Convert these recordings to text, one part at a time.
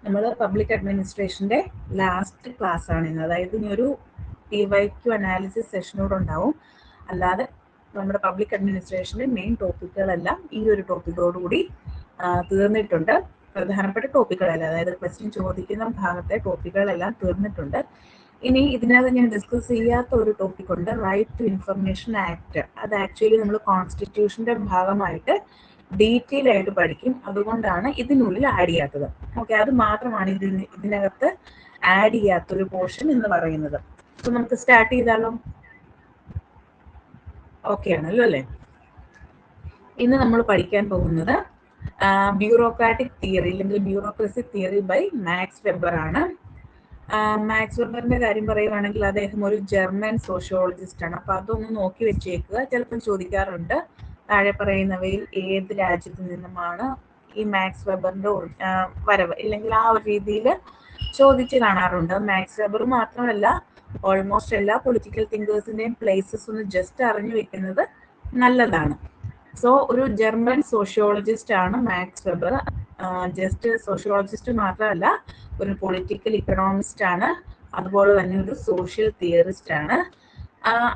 നമ്മൾ public അഡ്മിനിസ്ട്രേഷൻ്റെ last class ആണ് ഇന്ന്. അതായത് ഇനി ഒരു PYQ അനാലിസിസ് സെഷനോട് ഉണ്ടാവും. അല്ലാതെ നമ്മുടെ പബ്ലിക് അഡ്മിനിസ്ട്രേഷൻ്റെ മെയിൻ ടോപ്പിക്കുകളെല്ലാം ഈ ഒരു ടോപ്പിക്കോടുകൂടി തീർന്നിട്ടുണ്ട്. പ്രധാനപ്പെട്ട ടോപ്പിക്കുകളല്ല, അതായത് ക്വസ്റ്റ്യൻ ചോദിക്കുന്ന ഭാഗത്തെ ടോപ്പിക്കുകളെല്ലാം തീർന്നിട്ടുണ്ട്. ഇനി ഇതിനകത്ത് ഞാൻ ഡിസ്കസ് ചെയ്യാത്ത ഒരു ടോപ്പിക് ഉണ്ട്, റൈറ്റ് ടു ഇൻഫർമേഷൻ ആക്ട്. അത് ആക്ച്വലി നമ്മൾ കോൺസ്റ്റിറ്റ്യൂഷൻ്റെ ഭാഗമായിട്ട് ഡീറ്റെയിൽ ആയിട്ട് പഠിക്കും. അതുകൊണ്ടാണ് ഇതിനുള്ളിൽ ആഡ് ചെയ്യാത്തത്. ഓക്കെ, അത് മാത്രമാണ് ഇതിനകത്ത് ആഡ് ചെയ്യാത്തൊരു പോർഷൻ എന്ന് പറയുന്നത്. സോ നമുക്ക് സ്റ്റാർട്ട് ചെയ്താലോ? ഓക്കെ ആണല്ലോ അല്ലേ? ഇന്ന് നമ്മൾ പഠിക്കാൻ പോകുന്നത് ബ്യൂറോക്രാറ്റിക് തിയറി അല്ലെങ്കിൽ bureaucracy theory by Max Weber ആണ്. മാക്സ് വെബറിന്റെ കാര്യം പറയുവാണെങ്കിൽ അദ്ദേഹം ഒരു ജർമ്മൻ സോഷ്യോളജിസ്റ്റ് ആണ്. അപ്പൊ അതൊന്ന് നോക്കി വെച്ചേക്കുക, ചിലപ്പോൾ ചോദിക്കാറുണ്ട് താഴെ പറയുന്നവയിൽ ഏത് രാജ്യത്ത് നിന്നുമാണ് ഈ മാക്സ് വെബറിന്റെ വരവ്, ഇല്ലെങ്കിൽ ആ ഒരു രീതിയിൽ ചോദിച്ച് കാണാറുണ്ട്. മാക്സ് വെബർ മാത്രമല്ല, ഓൾമോസ്റ്റ് എല്ലാ പൊളിറ്റിക്കൽ തിങ്കേഴ്സിന്റെയും പ്ലേസസ് ഒന്ന് ജസ്റ്റ് അറിഞ്ഞു വെക്കുന്നത് നല്ലതാണ്. സോ ഒരു ജർമ്മൻ സോഷ്യോളജിസ്റ്റ് ആണ് മാക്സ് വെബർ. ജസ്റ്റ് സോഷ്യോളജിസ്റ്റ് മാത്രമല്ല, ഒരു പൊളിറ്റിക്കൽ ഇക്കണോമിസ്റ്റ് ആണ്, അതുപോലെ തന്നെ ഒരു സോഷ്യൽ തിയറിസ്റ്റ് ആണ്.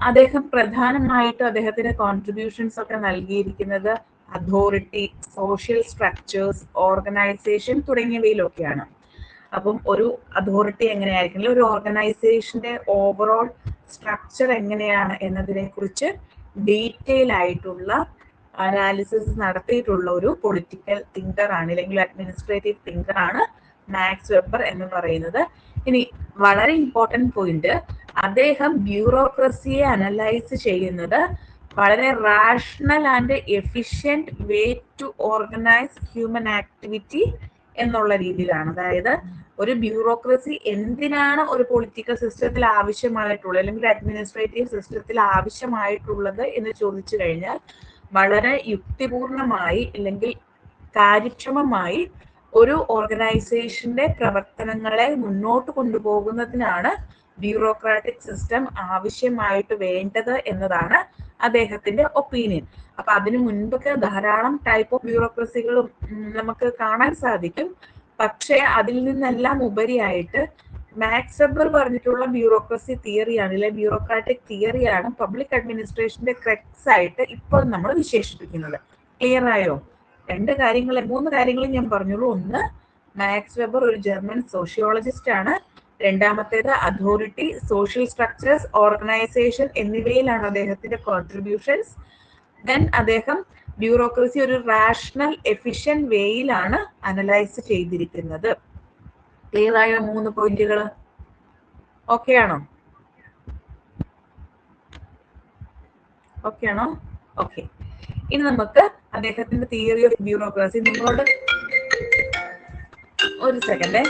അദ്ദേഹം പ്രധാനമായിട്ടും അദ്ദേഹത്തിന്റെ കോൺട്രിബ്യൂഷൻസ് ഒക്കെ നൽകിയിരിക്കുന്നത് അതോറിറ്റി, സോഷ്യൽ സ്ട്രക്ചേഴ്സ്, ഓർഗനൈസേഷൻ തുടങ്ങിയവയിലൊക്കെയാണ്. അപ്പം ഒരു അതോറിറ്റി എങ്ങനെയായിരിക്കും, ഒരു ഓർഗനൈസേഷന്റെ ഓവറോൾ സ്ട്രക്ചർ എങ്ങനെയാണ് എന്നതിനെ കുറിച്ച് ഡീറ്റെയിൽ ആയിട്ടുള്ള അനാലിസിസ് നടത്തിയിട്ടുള്ള ഒരു പൊളിറ്റിക്കൽ തിങ്കർ ആണ്, അല്ലെങ്കിൽ അഡ്മിനിസ്ട്രേറ്റീവ് തിങ്കർ ആണ് മാക്സ് വെബർ എന്ന് പറയുന്നത്. ഇനി വളരെ ഇമ്പോർട്ടൻറ്റ് പോയിന്റ്, അദ്ദേഹം ബ്യൂറോക്രസിയെ അനലൈസ് ചെയ്യുന്നത് വളരെ rational and efficient way to organise human activity എന്നുള്ള രീതിയിലാണ്. അതായത് ഒരു ബ്യൂറോക്രസി എന്തിനാണ് ഒരു പൊളിറ്റിക്കൽ സിസ്റ്റത്തിൽ ആവശ്യമായിട്ടുള്ളത്, അല്ലെങ്കിൽ അഡ്മിനിസ്ട്രേറ്റീവ് സിസ്റ്റത്തിൽ ആവശ്യമായിട്ടുള്ളത് എന്ന് ചോദിച്ചു കഴിഞ്ഞാൽ വളരെ യുക്തിപൂർണമായി അല്ലെങ്കിൽ കാര്യക്ഷമമായി ഒരു ഓർഗനൈസേഷന്റെ പ്രവർത്തനങ്ങളെ മുന്നോട്ട് കൊണ്ടുപോകുന്നതിനാണ് ബ്യൂറോക്രാറ്റിക് സിസ്റ്റം ആവശ്യമായിട്ട് വേണ്ടത് എന്നതാണ് അദ്ദേഹത്തിന്റെ ഒപ്പീനിയൻ. അപ്പൊ അതിനു മുൻപൊക്കെ ധാരാളം ടൈപ്പ് ഓഫ് ബ്യൂറോക്രസികളും നമുക്ക് കാണാൻ സാധിക്കും. പക്ഷേ അതിൽ നിന്നെല്ലാം ഉപരിയായിട്ട് മാക്സ് വെബർ പറഞ്ഞിട്ടുള്ള ബ്യൂറോക്രസി തിയറിയാണ്, അല്ലെങ്കിൽ ബ്യൂറോക്രാറ്റിക് തിയറിയാണ് പബ്ലിക് അഡ്മിനിസ്ട്രേഷന്റെ ക്രെക്സ് ആയിട്ട് ഇപ്പോൾ നമ്മൾ വിശേഷിപ്പിക്കുന്നത്. ക്ലിയർ ആയോ? മൂന്ന് കാര്യങ്ങളും ഞാൻ പറഞ്ഞോളൂ. ഒന്ന്, മാക്സ് വെബർ ഒരു ജർമ്മൻ സോഷ്യോളജിസ്റ്റ് ആണ്. രണ്ടാമത്തേത്, അതോറിറ്റി, സോഷ്യൽ സ്ട്രക്ചേഴ്സ്, ഓർഗനൈസേഷൻ എന്നിവയിലാണ് അദ്ദേഹത്തിന്റെ കോൺട്രിബ്യൂഷൻസ്. ദെൻ അദ്ദേഹം ബ്യൂറോക്രസി ഒരു റാഷണൽ എഫിഷ്യന്റ് വേയിലാണ് അനലൈസ് ചെയ്തിരിക്കുന്നത്. ക്ലിയർ ആയ മൂന്ന് പോയിന്റുകൾ? ഓക്കെ ആണോ? ഓക്കെ ആണോ? ഓക്കെ. ഇനി നമുക്ക് അദ്ദേഹത്തിന്റെ തിയറി ഓഫ് ബ്യൂറോക്രസി, നിങ്ങളോട് ഒരു സെക്കൻഡേ.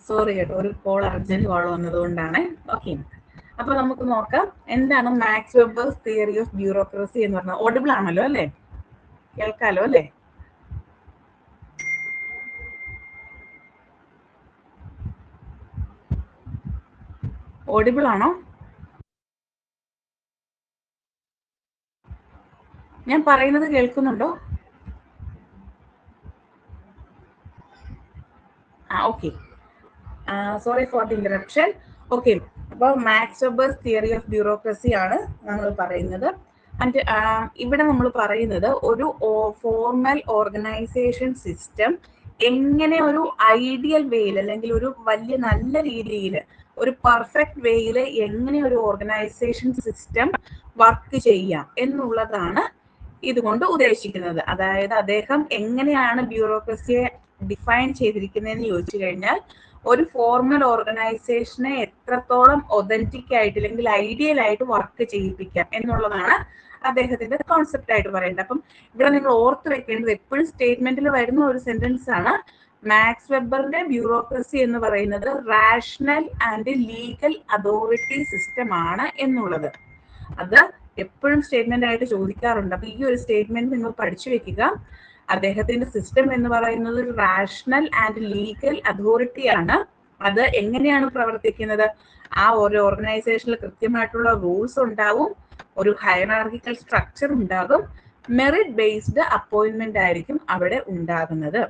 സോറി കേട്ടോ, ഒരു കോൾ അർജന്റ് കോൾ വന്നതുകൊണ്ടാണ്. ഓക്കെ, അപ്പൊ നമുക്ക് നോക്കാം എന്താണ് Max Weber's theory of bureaucracy എന്ന് പറഞ്ഞാൽ. ഓഡിബിൾ ആണല്ലോ അല്ലേ? കേൾക്കാലോ അല്ലേ? ഓഡിബിൾ ആണോ? ഞാൻ പറയുന്നത് കേൾക്കുന്നുണ്ടോ? Okay, sorry for the interruption. Okay, അപ്പോൾ Max Weber's theory of bureaucracy ആണ് നമ്മൾ പറയുന്നത്. ആൻഡ് ഇവിടെ നമ്മൾ പറയുന്നത് ഒരു ഫോർമൽ ഓർഗനൈസേഷൻ സിസ്റ്റം എങ്ങനെ ഒരു ഐഡിയൽ വേയിൽ അല്ലെങ്കിൽ ഒരു വലിയ നല്ല രീതിയിൽ ഒരു പെർഫെക്റ്റ് വേയിൽ എങ്ങനെ ഒരു ഓർഗനൈസേഷൻ സിസ്റ്റം വർക്ക് ചെയ്യാം എന്നുള്ളതാണ് ഇതുകൊണ്ട് ഉദ്ദേശിക്കുന്നത്. അതായത് അദ്ദേഹം എങ്ങനെയാണ് ബ്യൂറോക്രസിയെ ഡിഫൈൻ ചെയ്തിരിക്കുന്നതെന്ന് ചോദിച്ചു കഴിഞ്ഞാൽ ഒരു ഫോർമൽ ഓർഗനൈസേഷനെ എത്രത്തോളം ഒതന്റിക് ആയിട്ട് അല്ലെങ്കിൽ ഐഡിയൽ ആയിട്ട് വർക്ക് ചെയ്യിപ്പിക്കാം എന്നുള്ളതാണ് അദ്ദേഹത്തിന്റെ കോൺസെപ്റ്റ് ആയിട്ട് പറയുന്നത്. അപ്പം ഇവിടെ നിങ്ങൾ ഓർത്ത് വെക്കേണ്ടത് എപ്പോഴും സ്റ്റേറ്റ്മെന്റിൽ വരുന്ന ഒരു സെന്റൻസ് ആണ്, മാക്സ് വെബറിന്റെ ബ്യൂറോക്രസി എന്ന് പറയുന്നത് rational and legal authority system ആണ് എന്നുള്ളത്. അത് എപ്പോഴും സ്റ്റേറ്റ്മെന്റ് ആയിട്ട് ചോദിക്കാറുണ്ട്. അപ്പൊ ഈ ഒരു സ്റ്റേറ്റ്മെന്റ് നിങ്ങൾ പഠിച്ചു വെക്കുക. അദ്ദേഹത്തിന്റെ സിസ്റ്റം എന്ന് പറയുന്നത് റാഷണൽ ആൻഡ് ലീഗൽ അതോറിറ്റി ആണ്. അത് എങ്ങനെയാണ് പ്രവർത്തിക്കുന്നത്? ആ ഒരു ഓർഗനൈസേഷനിൽ കൃത്യമായിട്ടുള്ള റൂൾസ് ഉണ്ടാവും, ഒരു ഹൈറാർക്കിക്കൽ സ്ട്രക്ചർ ഉണ്ടാകും, മെറിറ്റ് ബേസ്ഡ് അപ്പോയിന്റ്മെന്റ് ആയിരിക്കും അവിടെ ഉണ്ടാകുന്നത്.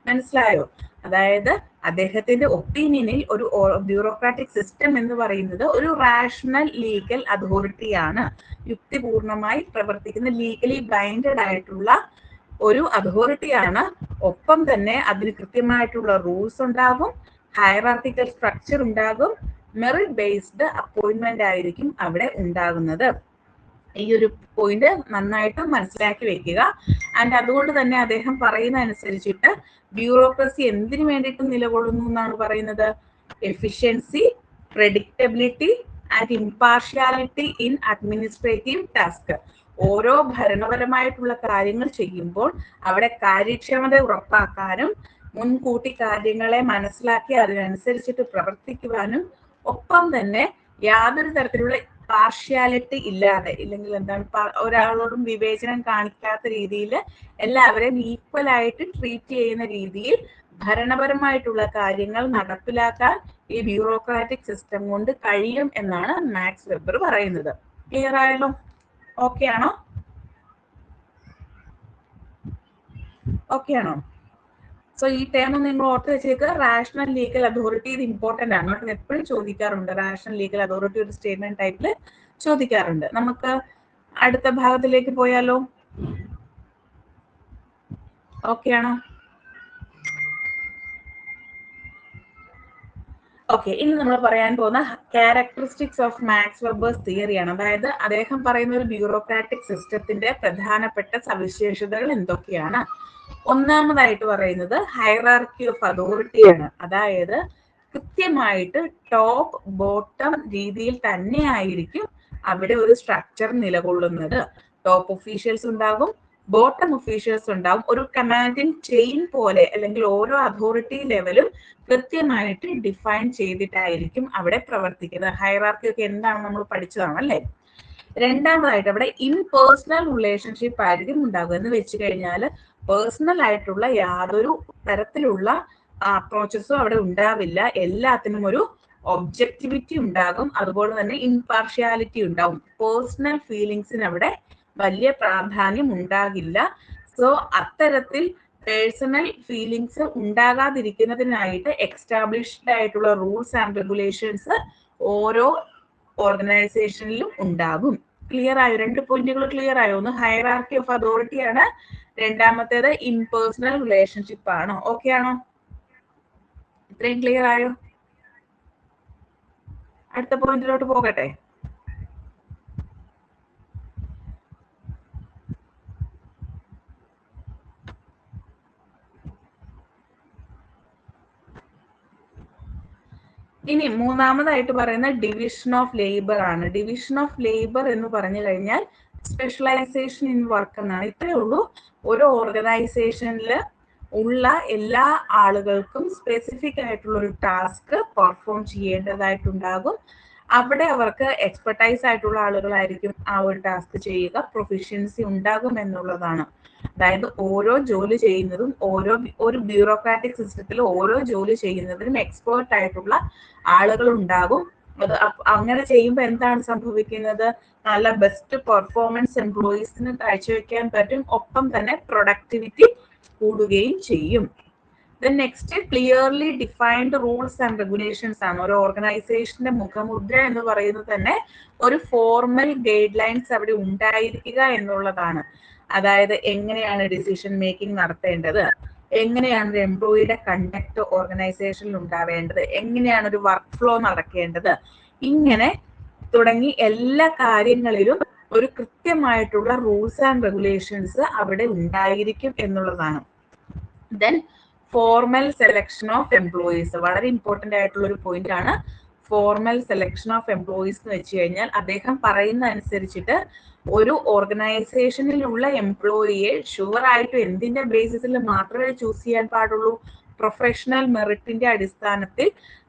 മനസ്സിലായോ? അതായത് അദ്ദേഹത്തിന്റെ ഒപ്പീനിയനിൽ ഒരു ബ്യൂറോക്രാറ്റിക് സിസ്റ്റം എന്ന് പറയുന്നത് ഒരു റാഷണൽ ലീഗൽ അതോറിറ്റി ആണ്. യുക്തിപൂർണമായി പ്രവർത്തിക്കുന്ന ലീഗലി ബൈൻഡഡ് ആയിട്ടുള്ള ഒരു അതോറിറ്റിയാണ്. ഒപ്പം തന്നെ അതിന് കൃത്യമായിട്ടുള്ള റൂൾസ് ഉണ്ടാകും, ഹൈറാർക്കിക്കൽ സ്ട്രക്ചർ ഉണ്ടാകും, മെറിറ്റ് ബേസ്ഡ് അപ്പോയിന്റ്മെന്റ് ആയിരിക്കും അവിടെ ഉണ്ടാകുന്നത്. ഈ ഒരു പോയിന്റ് നന്നായിട്ട് മനസ്സിലാക്കി വെക്കുക. ആൻഡ് അതുകൊണ്ട് തന്നെ അദ്ദേഹം പറയുന്ന അനുസരിച്ചിട്ട് ബ്യൂറോക്രസി എന്തിനു വേണ്ടിയിട്ട് നിലകൊള്ളുന്നു എന്നാണ് പറയുന്നത്? Efficiency, predictability and impartiality in administrative task. ഓരോ ഭരണപരമായിട്ടുള്ള കാര്യങ്ങൾ ചെയ്യുമ്പോൾ അവിടെ കാര്യക്ഷമത ഉറപ്പാക്കാനും മുൻകൂട്ടി കാര്യങ്ങളെ മനസ്സിലാക്കി അതിനനുസരിച്ചിട്ട് പ്രവർത്തിക്കുവാനും ഒപ്പം തന്നെ യാതൊരു തരത്തിലുള്ള പാർഷ്യാലിറ്റി ഇല്ലാതെ, ഇല്ലെങ്കിൽ എന്താണ്, ഒരാളോടും വിവേചനം കാണിക്കാത്ത രീതിയിൽ എല്ലാവരെയും ഈക്വൽ ആയിട്ട് ട്രീറ്റ് ചെയ്യുന്ന രീതിയിൽ ഭരണപരമായിട്ടുള്ള കാര്യങ്ങൾ നടപ്പിലാക്കാൻ ഈ ബ്യൂറോക്രാറ്റിക് സിസ്റ്റം കൊണ്ട് കഴിയും എന്നാണ് മാക്സ് വെബർ പറയുന്നത്. ക്ലിയർ ആയല്ലോ? ഓക്കെ ആണോ? ഓക്കെ ആണോ? സോ ഈ ടേം നിങ്ങൾ ഓർത്ത് വെച്ചേക്ക്. റാഷണൽ ലീഗൽ അതോറിറ്റി ഇത് ഇമ്പോർട്ടന്റ് ആണ്. അത് എപ്പോഴും ചോദിക്കാറുണ്ട്. റാഷണൽ ലീഗൽ അതോറിറ്റി ഒരു സ്റ്റേറ്റ്മെന്റ് ടൈപ്പിൽ ചോദിക്കാറുണ്ട്. നമുക്ക് അടുത്ത ഭാഗത്തിലേക്ക് പോയാലോ? ഓക്കെ ആണോ? ഓക്കെ, ഇനി നമ്മൾ പറയാൻ പോകുന്ന ക്യാരക്ടറിസ്റ്റിക്സ് ഓഫ് മാക്സ് വെബേഴ്സ് തിയറിയാണ്. അതായത് അദ്ദേഹം പറയുന്ന ഒരു ബ്യൂറോക്രാറ്റിക് സിസ്റ്റത്തിന്റെ പ്രധാനപ്പെട്ട സവിശേഷതകൾ എന്തൊക്കെയാണ്? ഒന്നാമതായിട്ട് പറയുന്നത് ഹൈറാർക്കി ഓഫ് അതോറിറ്റിയാണ്. അതായത് കൃത്യമായിട്ട് ടോപ്പ് ബോട്ടം രീതിയിൽ തന്നെ ആയിരിക്കും അവിടെ ഒരു സ്ട്രക്ചർ നിലകൊള്ളുന്നത്. ടോപ്പ് ഒഫീഷ്യൽസ് ഉണ്ടാകും, ബോട്ടം ഒഫീഷ്യൽസ് ഉണ്ടാവും. ഒരു കമാൻഡിങ് ചെയിൻ പോലെ, അല്ലെങ്കിൽ ഓരോ അതോറിറ്റി ലെവലും കൃത്യമായിട്ട് ഡിഫൈൻ ചെയ്തിട്ടായിരിക്കും അവിടെ പ്രവർത്തിക്കുന്നത്. ഹൈറാർക്കി ഒക്കെ എന്താണ് നമ്മൾ പഠിച്ചതാണ് അല്ലേ? രണ്ടാമതായിട്ട് അവിടെ ഇൻപേഴ്സണൽ റിലേഷൻഷിപ്പ് ആയിരിക്കും ഉണ്ടാകുക. എന്ന് വെച്ച് കഴിഞ്ഞാൽ പേഴ്സണൽ ആയിട്ടുള്ള യാതൊരു തരത്തിലുള്ള അപ്രോച്ചസും അവിടെ ഉണ്ടാവില്ല. എല്ലാത്തിനും ഒരു ഒബ്ജക്ടിവിറ്റി ഉണ്ടാകും, അതുപോലെ തന്നെ ഇംപാർഷ്യാലിറ്റി ഉണ്ടാകും. പേഴ്സണൽ ഫീലിങ്സിന് അവിടെ വലിയ പ്രാധാന്യം ഉണ്ടാകില്ല. സോ അത്തരത്തിൽ പേഴ്സണൽ ഫീലിങ്സ് ഉണ്ടാകാതിരിക്കുന്നതിനായിട്ട് എക്സ്റ്റാബ്ലിഷ്ഡ് ആയിട്ടുള്ള റൂൾസ് ആൻഡ് റെഗുലേഷൻസ് ഓരോ ഓർഗനൈസേഷനിലും ഉണ്ടാകും. ക്ലിയർ ആയോ? രണ്ട് പോയിന്റുകൾ ക്ലിയർ ആയോ? ഒന്ന് ഹൈറാർക്കി ഓഫ് അതോറിറ്റി ആണ്, രണ്ടാമത്തേത് ഇംപേഴ്സണൽ റിലേഷൻഷിപ്പ് ആണ്. ഓക്കെ ആണോ? ഇത്രയും ക്ലിയർ ആയോ? അടുത്ത പോയിന്റിലോട്ട് പോകട്ടെ. ഇനി മൂന്നാമതായിട്ട് പറയുന്ന ഡിവിഷൻ ഓഫ് ലേബർ ആണ്. ഡിവിഷൻ ഓഫ് ലേബർ എന്ന് പറഞ്ഞു കഴിഞ്ഞാൽ സ്പെഷ്യലൈസേഷൻ ഇൻ വർക്ക് എന്നാണ്. ഇത്രയേ ഉള്ളൂ. ഒരു ഓർഗനൈസേഷനിൽ ഉള്ള എല്ലാ ആളുകൾക്കും സ്പെസിഫിക് ആയിട്ടുള്ള ഒരു ടാസ്ക് പെർഫോം ചെയ്യേണ്ടതായിട്ടുണ്ടാകും. അവിടെ അവർക്ക് എക്സ്പെർട്ടൈസ് ആയിട്ടുള്ള ആളുകളായിരിക്കും ആ ഒരു ടാസ്ക് ചെയ്യുക. പ്രൊഫിഷ്യൻസി ഉണ്ടാകും എന്നുള്ളതാണ്. അതായത് ഓരോ ജോലി ചെയ്യുന്നതും ഒരു ബ്യൂറോക്രാറ്റിക് സിസ്റ്റത്തിൽ ഓരോ ജോലി ചെയ്യുന്നതിനും എക്സ്പേർട്ട് ആയിട്ടുള്ള ആളുകൾ ഉണ്ടാകും. അത് അങ്ങനെ ചെയ്യുമ്പോൾ എന്താണ് സംഭവിക്കുന്നത്? നല്ല ബെസ്റ്റ് പെർഫോമൻസ് എംപ്ലോയീസിന് കാഴ്ചവെക്കാൻ പറ്റും. ഒപ്പം തന്നെ പ്രൊഡക്ടിവിറ്റി കൂടുകയും ചെയ്യും. Next clearly defined rules and regulations ആണ്. ഒരു ഓർഗനൈസേഷന്റെ മുഖമുദ്ര എന്ന് പറയുന്നത് തന്നെ ഒരു ഫോർമൽ ഗൈഡ് ലൈൻസ് അവിടെ ഉണ്ടായിരിക്കുക എന്നുള്ളതാണ്. അതായത് എങ്ങനെയാണ് ഡിസിഷൻ മേക്കിംഗ് നടത്തേണ്ടത്, എങ്ങനെയാണ് ഒരു എംപ്ലോയിയുടെ കണ്ടക്ട് ഓർഗനൈസേഷനിൽ ഉണ്ടാവേണ്ടത്, എങ്ങനെയാണ് ഒരു വർക്ക് ഫ്ലോ നടക്കേണ്ടത്, ഇങ്ങനെ തുടങ്ങി എല്ലാ കാര്യങ്ങളിലും ഒരു കൃത്യമായിട്ടുള്ള റൂൾസ് ആൻഡ് റെഗുലേഷൻസ് അവിടെ ഉണ്ടായിരിക്കും എന്നുള്ളതാണ്. Then formal selection of employees, വളരെ ഇമ്പോർട്ടന്റ് ആയിട്ടുള്ള ഒരു പോയിന്റ് ആണ് ഫോർമൽ സെലക്ഷൻ ഓഫ് എംപ്ലോയീസ് എന്ന് വെച്ച് കഴിഞ്ഞാൽ അദ്ദേഹം പറയുന്ന അനുസരിച്ചിട്ട് ഒരു ഓർഗനൈസേഷനിലുള്ള എംപ്ലോയിയെ ഷുവർ ആയിട്ടും എന്തിന്റെ ബേസിസിൽ മാത്രമേ ചൂസ് ചെയ്യാൻ പാടുള്ളൂ? പ്രൊഫഷണൽ മെറിറ്റിന്റെ അടിസ്ഥാനത്തിൽ.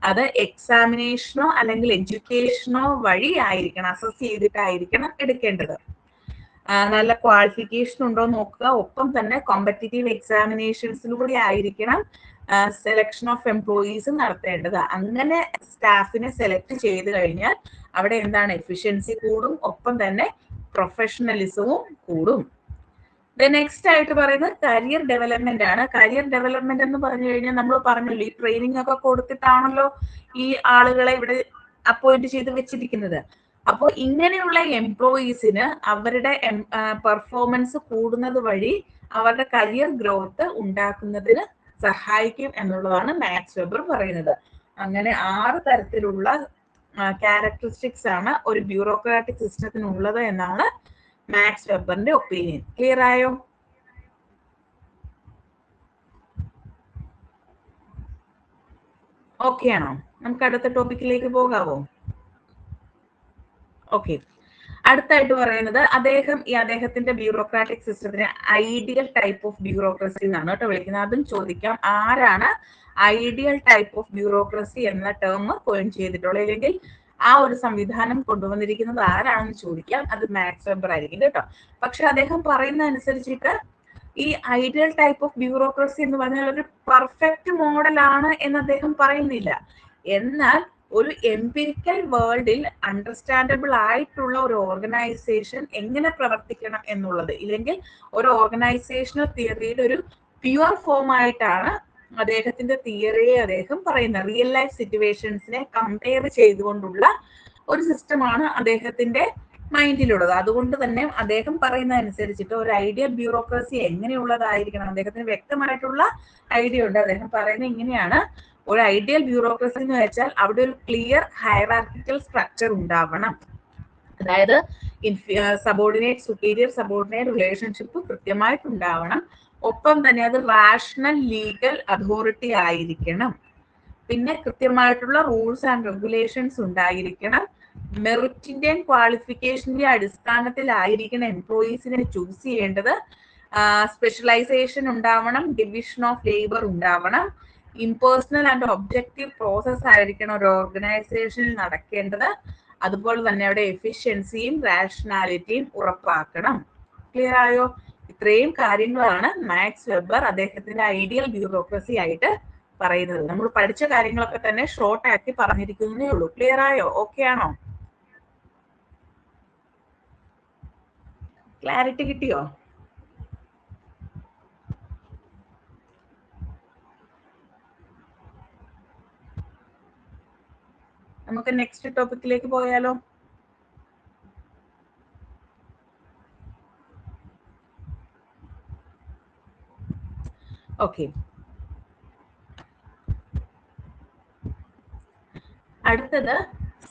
അത് എക്സാമിനേഷനോ അല്ലെങ്കിൽ എഡ്യൂക്കേഷനോ വഴി ആയിരിക്കണം, അസസ് ചെയ്തിട്ടായിരിക്കണം എടുക്കേണ്ടത്. നല്ല ക്വാളിഫിക്കേഷൻ ഉണ്ടോ നോക്കുക. ഒപ്പം തന്നെ കോമ്പറ്റീറ്റീവ് എക്സാമിനേഷൻസിലൂടെ ആയിരിക്കണം സെലക്ഷൻ ഓഫ് എംപ്ലോയീസ് നടത്തേണ്ടത്. അങ്ങനെ സ്റ്റാഫിനെ സെലക്ട് ചെയ്ത് കഴിഞ്ഞാൽ അവിടെ എന്താണ്? എഫിഷ്യൻസി കൂടും, ഒപ്പം തന്നെ പ്രൊഫഷണലിസവും കൂടും. നെക്സ്റ്റ് ആയിട്ട് പറയുന്നത് കരിയർ ഡെവലപ്മെന്റ് ആണ്. കരിയർ ഡെവലപ്മെന്റ് എന്ന് പറഞ്ഞു കഴിഞ്ഞാൽ നമ്മൾ പറഞ്ഞല്ലോ, ഈ ട്രെയിനിങ് ഒക്കെ കൊടുത്തിട്ടാണല്ലോ ഈ ആളുകളെ ഇവിടെ അപ്പോയിന്റ് ചെയ്ത് വെച്ചിരിക്കുന്നത്. അപ്പോൾ ഇങ്ങനെയുള്ള എംപ്ലോയീസിന് അവരുടെ പെർഫോമൻസ് കൂടുന്നത് വഴി അവരുടെ കരിയർ ഗ്രോത്ത് ഉണ്ടാക്കുന്നതിന് സഹായിക്കും എന്നുള്ളതാണ് മാക്സ് വെബർ പറയുന്നത്. അങ്ങനെ 6 തരത്തിലുള്ള ക്യാരക്ടറിസ്റ്റിക്സ് ആണ് ഒരു ബ്യൂറോക്രാറ്റിക് സിസ്റ്റത്തിനുള്ളത് എന്നാണ് മാക്സ് വെബറിന്റെ ഒപ്പീനിയൻ. ക്ലിയർ ആയോ? ഓക്കെ ആണോ? നമുക്ക് അടുത്ത ടോപ്പിക്കിലേക്ക് പോകാവോ? ഓക്കെ. അടുത്തായിട്ട് പറയുന്നത് അദ്ദേഹത്തിന്റെ ബ്യൂറോക്രാറ്റിക് സിസ്റ്റത്തിന് ഐഡിയൽ ടൈപ്പ് ഓഫ് ബ്യൂറോക്രസി എന്നാണ് കേട്ടോ വിളിക്കുന്നത്. അതും ചോദിക്കാം, ആരാണ് ഐഡിയൽ ടൈപ്പ് ഓഫ് ബ്യൂറോക്രസി എന്ന ടേം കോയിൻ ചെയ്തിട്ടുള്ളത്, അല്ലെങ്കിൽ ആ ഒരു സംവിധാനം കൊണ്ടുവന്നിരിക്കുന്നത് ആരാണെന്ന് ചോദിക്കാം. അത് മാക്സ് വെബർ ആയിരിക്കും കേട്ടോ. പക്ഷെ അദ്ദേഹം പറയുന്ന അനുസരിച്ചിട്ട് ഈ ഐഡിയൽ ടൈപ്പ് ഓഫ് ബ്യൂറോക്രസി എന്ന് പറഞ്ഞാൽ ഒരു പെർഫെക്റ്റ് മോഡലാണ് എന്ന് അദ്ദേഹം പറയുന്നില്ല. എന്നാൽ ഒരു എംപിരിക്കൽ വേൾഡിൽ അണ്ടർസ്റ്റാൻഡബിൾ ആയിട്ടുള്ള ഒരു ഓർഗനൈസേഷൻ എങ്ങനെ പ്രവർത്തിക്കണം എന്നുള്ളത്, ഇല്ലെങ്കിൽ ഒരു ഓർഗനൈസേഷണൽ തിയറിയുടെ ഒരു പ്യുവർ ഫോം ആയിട്ടാണ് അദ്ദേഹത്തിന്റെ തിയറിയെ അദ്ദേഹം പറയുന്നത്. റിയൽ ലൈഫ് സിറ്റുവേഷൻസിനെ കമ്പയർ ചെയ്തുകൊണ്ടുള്ള ഒരു സിസ്റ്റമാണ് അദ്ദേഹത്തിന്റെ മൈൻഡിലുള്ളത്. അതുകൊണ്ട് തന്നെ അദ്ദേഹം പറയുന്ന അനുസരിച്ചിട്ട് ഒരു ഐഡിയൽ ബ്യൂറോക്രസി എങ്ങനെയുള്ളതായിരിക്കണം, അദ്ദേഹത്തിന് വ്യക്തമായിട്ടുള്ള ഐഡിയ ഉണ്ട്. അദ്ദേഹം പറയുന്നത് ഇങ്ങനെയാണ്: ഒരു ഐഡിയൽ ബ്യൂറോക്രസി എന്ന് വെച്ചാൽ അവിടെ ഒരു ക്ലിയർ ഹയറാർക്കിക്കൽ സ്ട്രക്ചർ ഉണ്ടാവണം. അതായത് സബോർഡിനേറ്റ് സുപ്പീരിയർ സബോർഡിനേറ്റ് റിലേഷൻഷിപ്പ് കൃത്യമായിട്ട് ഉണ്ടാവണം. ഒപ്പം തന്നെ അത് റാഷണൽ ലീഗൽ അതോറിറ്റി ആയിരിക്കണം. പിന്നെ കൃത്യമായിട്ടുള്ള റൂൾസ് ആൻഡ് റെഗുലേഷൻസ് ഉണ്ടായിരിക്കണം. മെറിറ്റിന്റെയും ക്വാളിഫിക്കേഷന്റെയും അടിസ്ഥാനത്തിലായിരിക്കണം എംപ്ലോയീസിനെ ചൂസ് ചെയ്യേണ്ടത്. സ്പെഷ്യലൈസേഷൻ ഉണ്ടാവണം, ഡിവിഷൻ ഓഫ് ലേബർ ഉണ്ടാവണം. ഇംപേഴ്സണൽ ആൻഡ് ഒബ്ജക്റ്റീവ് പ്രോസസ് ആയിരിക്കണം ഒരു ഓർഗനൈസേഷനിൽ നടക്കേണ്ടത്. അതുപോലെ തന്നെ അവിടെ എഫിഷ്യൻസിയും റാഷണാലിറ്റിയും ഉറപ്പാക്കണം. ക്ലിയർ ആയോ? ഇത്രയും കാര്യങ്ങളാണ് മാക്സ് വെബർ അദ്ദേഹത്തിന്റെ ഐഡിയൽ ബ്യൂറോക്രസി ആയിട്ട് പറയുന്നത്. നമ്മൾ പഠിച്ച കാര്യങ്ങളൊക്കെ തന്നെ ഷോർട്ട് ആക്കി പറഞ്ഞിരിക്കുന്നേ ഉള്ളൂ. ക്ലിയർ ആയോ? ഓക്കെ ആണോ? ക്ലാരിറ്റി കിട്ടിയോ? നമുക്ക് നെക്സ്റ്റ് ടോപ്പിക്കിലേക്ക് പോയാലോ? ഓക്കെ. അടുത്തത്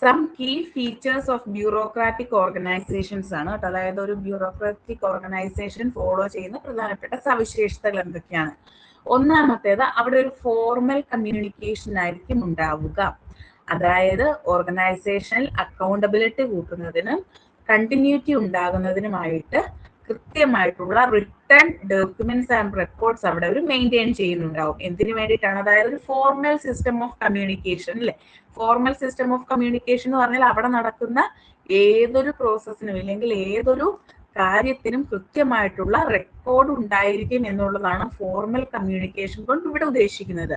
some key features of bureaucratic organisations ആണ് കേട്ടോ. അതായത് ഒരു ബ്യൂറോക്രാറ്റിക് ഓർഗനൈസേഷൻ ഫോളോ ചെയ്യുന്ന പ്രധാനപ്പെട്ട സവിശേഷതകൾ എന്തൊക്കെയാണ്? ഒന്നാമത്തേത്, അവിടെ ഒരു ഫോർമൽ കമ്മ്യൂണിക്കേഷൻ ആയിരിക്കും ഉണ്ടാവുക. അതായത് ഓർഗനൈസേഷനിൽ അക്കൗണ്ടബിലിറ്റി കൂട്ടുന്നതിനും കണ്ടിന്യൂറ്റി ഉണ്ടാകുന്നതിനുമായിട്ട് കൃത്യമായിട്ടുള്ള സർട്ടൺ ഡോക്യുമെന്റ്സ് ആൻഡ് റെക്കോർഡ്സ് അവിടെ അവർ മെയിൻറ്റെയിൻ ചെയ്യുന്നുണ്ടാവും. എന്തിനു വേണ്ടിയിട്ടാണ്? അതായത് ഒരു ഫോർമൽ സിസ്റ്റം ഓഫ് കമ്മ്യൂണിക്കേഷൻ അല്ലെ. ഫോർമൽ സിസ്റ്റം ഓഫ് കമ്മ്യൂണിക്കേഷൻ എന്ന് പറഞ്ഞാൽ അവിടെ നടക്കുന്ന ഏതൊരു പ്രോസസ്സിനും ഇല്ലെങ്കിൽ ഏതൊരു കാര്യത്തിനും കൃത്യമായിട്ടുള്ള റെക്കോർഡ് ഉണ്ടായിരിക്കും എന്നുള്ളതാണ് ഫോർമൽ കമ്മ്യൂണിക്കേഷൻ കൊണ്ട് ഇവിടെ ഉദ്ദേശിക്കുന്നത്.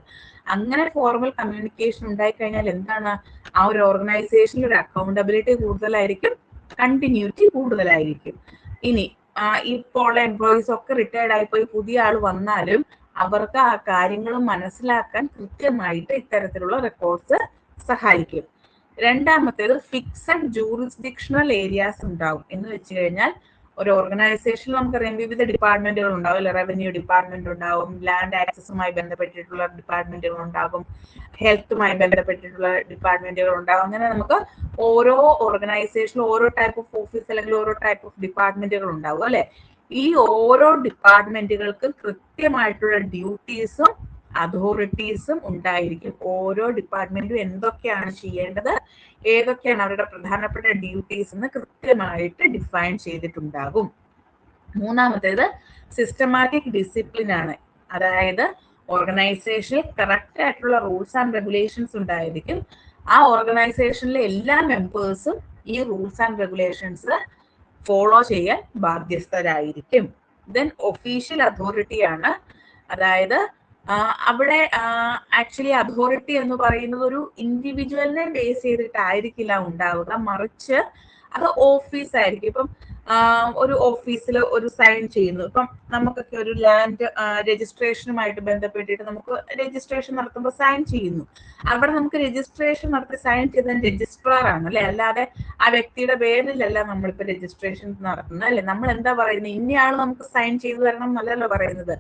അങ്ങനെ ഫോർമൽ കമ്മ്യൂണിക്കേഷൻ ഉണ്ടായിക്കഴിഞ്ഞാൽ എന്താണ്? ആ ഒരു ഓർഗനൈസേഷനിൽ ഒരു അക്കൗണ്ടബിലിറ്റി കൂടുതലായിരിക്കും, കണ്ടിന്യൂറ്റി കൂടുതലായിരിക്കും. ഇനി ഇപ്പോൾ എംപ്ലോയീസ് ഒക്കെ റിട്ടയർഡ് ആയിപ്പോയി പുതിയ ആൾ വന്നാലും അവർക്ക് ആ കാര്യങ്ങൾ മനസ്സിലാക്കാൻ കൃത്യമായിട്ട് ഇത്തരത്തിലുള്ള റെക്കോർഡ്സ് സഹായിക്കും. രണ്ടാമത്തേത് ഫിക്സഡ് ജൂറിസ്ഡിക്ഷണൽ ഏരിയാസ് ഉണ്ടാവും. എന്ന് വെച്ച് കഴിഞ്ഞാൽ ഒരു ഓർഗനൈസേഷനിൽ നമുക്കറിയാം വിവിധ ഡിപ്പാർട്ട്മെന്റുകൾ ഉണ്ടാവും അല്ലെ. റവന്യൂ ഡിപ്പാർട്ട്മെന്റ് ഉണ്ടാവും, ലാൻഡ് ആക്സസുമായി ബന്ധപ്പെട്ടിട്ടുള്ള ഡിപ്പാർട്ട്മെന്റുകൾ ഉണ്ടാകും, ഹെൽത്തുമായി ബന്ധപ്പെട്ടിട്ടുള്ള ഡിപ്പാർട്ട്മെന്റുകൾ ഉണ്ടാകും. അങ്ങനെ നമുക്ക് ഓരോ ഓർഗനൈസേഷനിലും ഓരോ ടൈപ്പ് ഓഫ് ഓഫീസ് അല്ലെങ്കിൽ ഓരോ ടൈപ്പ് ഓഫ് ഡിപ്പാർട്ട്മെന്റുകൾ ഉണ്ടാവും അല്ലെ. ഈ ഓരോ ഡിപ്പാർട്ട്മെന്റുകൾക്കും കൃത്യമായിട്ടുള്ള ഡ്യൂട്ടീസും അതോറിറ്റീസും ഉണ്ടായിരിക്കും. ഓരോ ഡിപ്പാർട്ട്മെന്റും എന്തൊക്കെയാണ് ചെയ്യേണ്ടത്, ഏതൊക്കെയാണ് അവരുടെ പ്രധാനപ്പെട്ട ഡ്യൂട്ടീസ് എന്ന് കൃത്യമായിട്ട് ഡിഫൈൻ ചെയ്തിട്ടുണ്ടാകും. മൂന്നാമത്തേത് സിസ്റ്റമാറ്റിക് ഡിസിപ്ലിൻ ആണ്. അതായത് ഓർഗനൈസേഷനിൽ കറക്റ്റ് ആയിട്ടുള്ള റൂൾസ് ആൻഡ് റെഗുലേഷൻസ് ഉണ്ടായിരിക്കും. ആ ഓർഗനൈസേഷനിലെ എല്ലാ മെമ്പേഴ്സും ഈ റൂൾസ് ആൻഡ് റെഗുലേഷൻസ് ഫോളോ ചെയ്യാൻ ബാധ്യസ്ഥരായിരിക്കും. ദെൻ ഒഫീഷ്യൽ അതോറിറ്റി ആണ്. അതായത് അവിടെ ആക്ച്വലി അതോറിറ്റി എന്ന് പറയുന്നത് ഒരു ഇൻഡിവിജ്വലിനെ ബേസ് ചെയ്തിട്ടായിരിക്കില്ല ഉണ്ടാവുക, മറിച്ച് അത് ഓഫീസ് ആയിരിക്കും. ഇപ്പം ഒരു ഓഫീസിൽ ഒരു സൈൻ ചെയ്യുന്നു. ഇപ്പം നമുക്കൊക്കെ ഒരു ലാൻഡ് രജിസ്ട്രേഷനുമായിട്ട് ബന്ധപ്പെട്ടിട്ട് നമുക്ക് രജിസ്ട്രേഷൻ നടത്തുമ്പോൾ സൈൻ ചെയ്യുന്നു. അവിടെ നമുക്ക് രജിസ്ട്രേഷൻ നടത്തി സൈൻ ചെയ്ത രജിസ്ട്രാർ ആണ് അല്ലെ, അല്ലാതെ ആ വ്യക്തിയുടെ പേരിലല്ല നമ്മളിപ്പോ രജിസ്ട്രേഷൻ നടത്തുന്നത് അല്ലെ. നമ്മൾ എന്താ പറയുന്നത്? ഇന്നയാൾ നമുക്ക് സൈൻ ചെയ്തു തരണം എന്നല്ലല്ലോ പറയുന്നത്,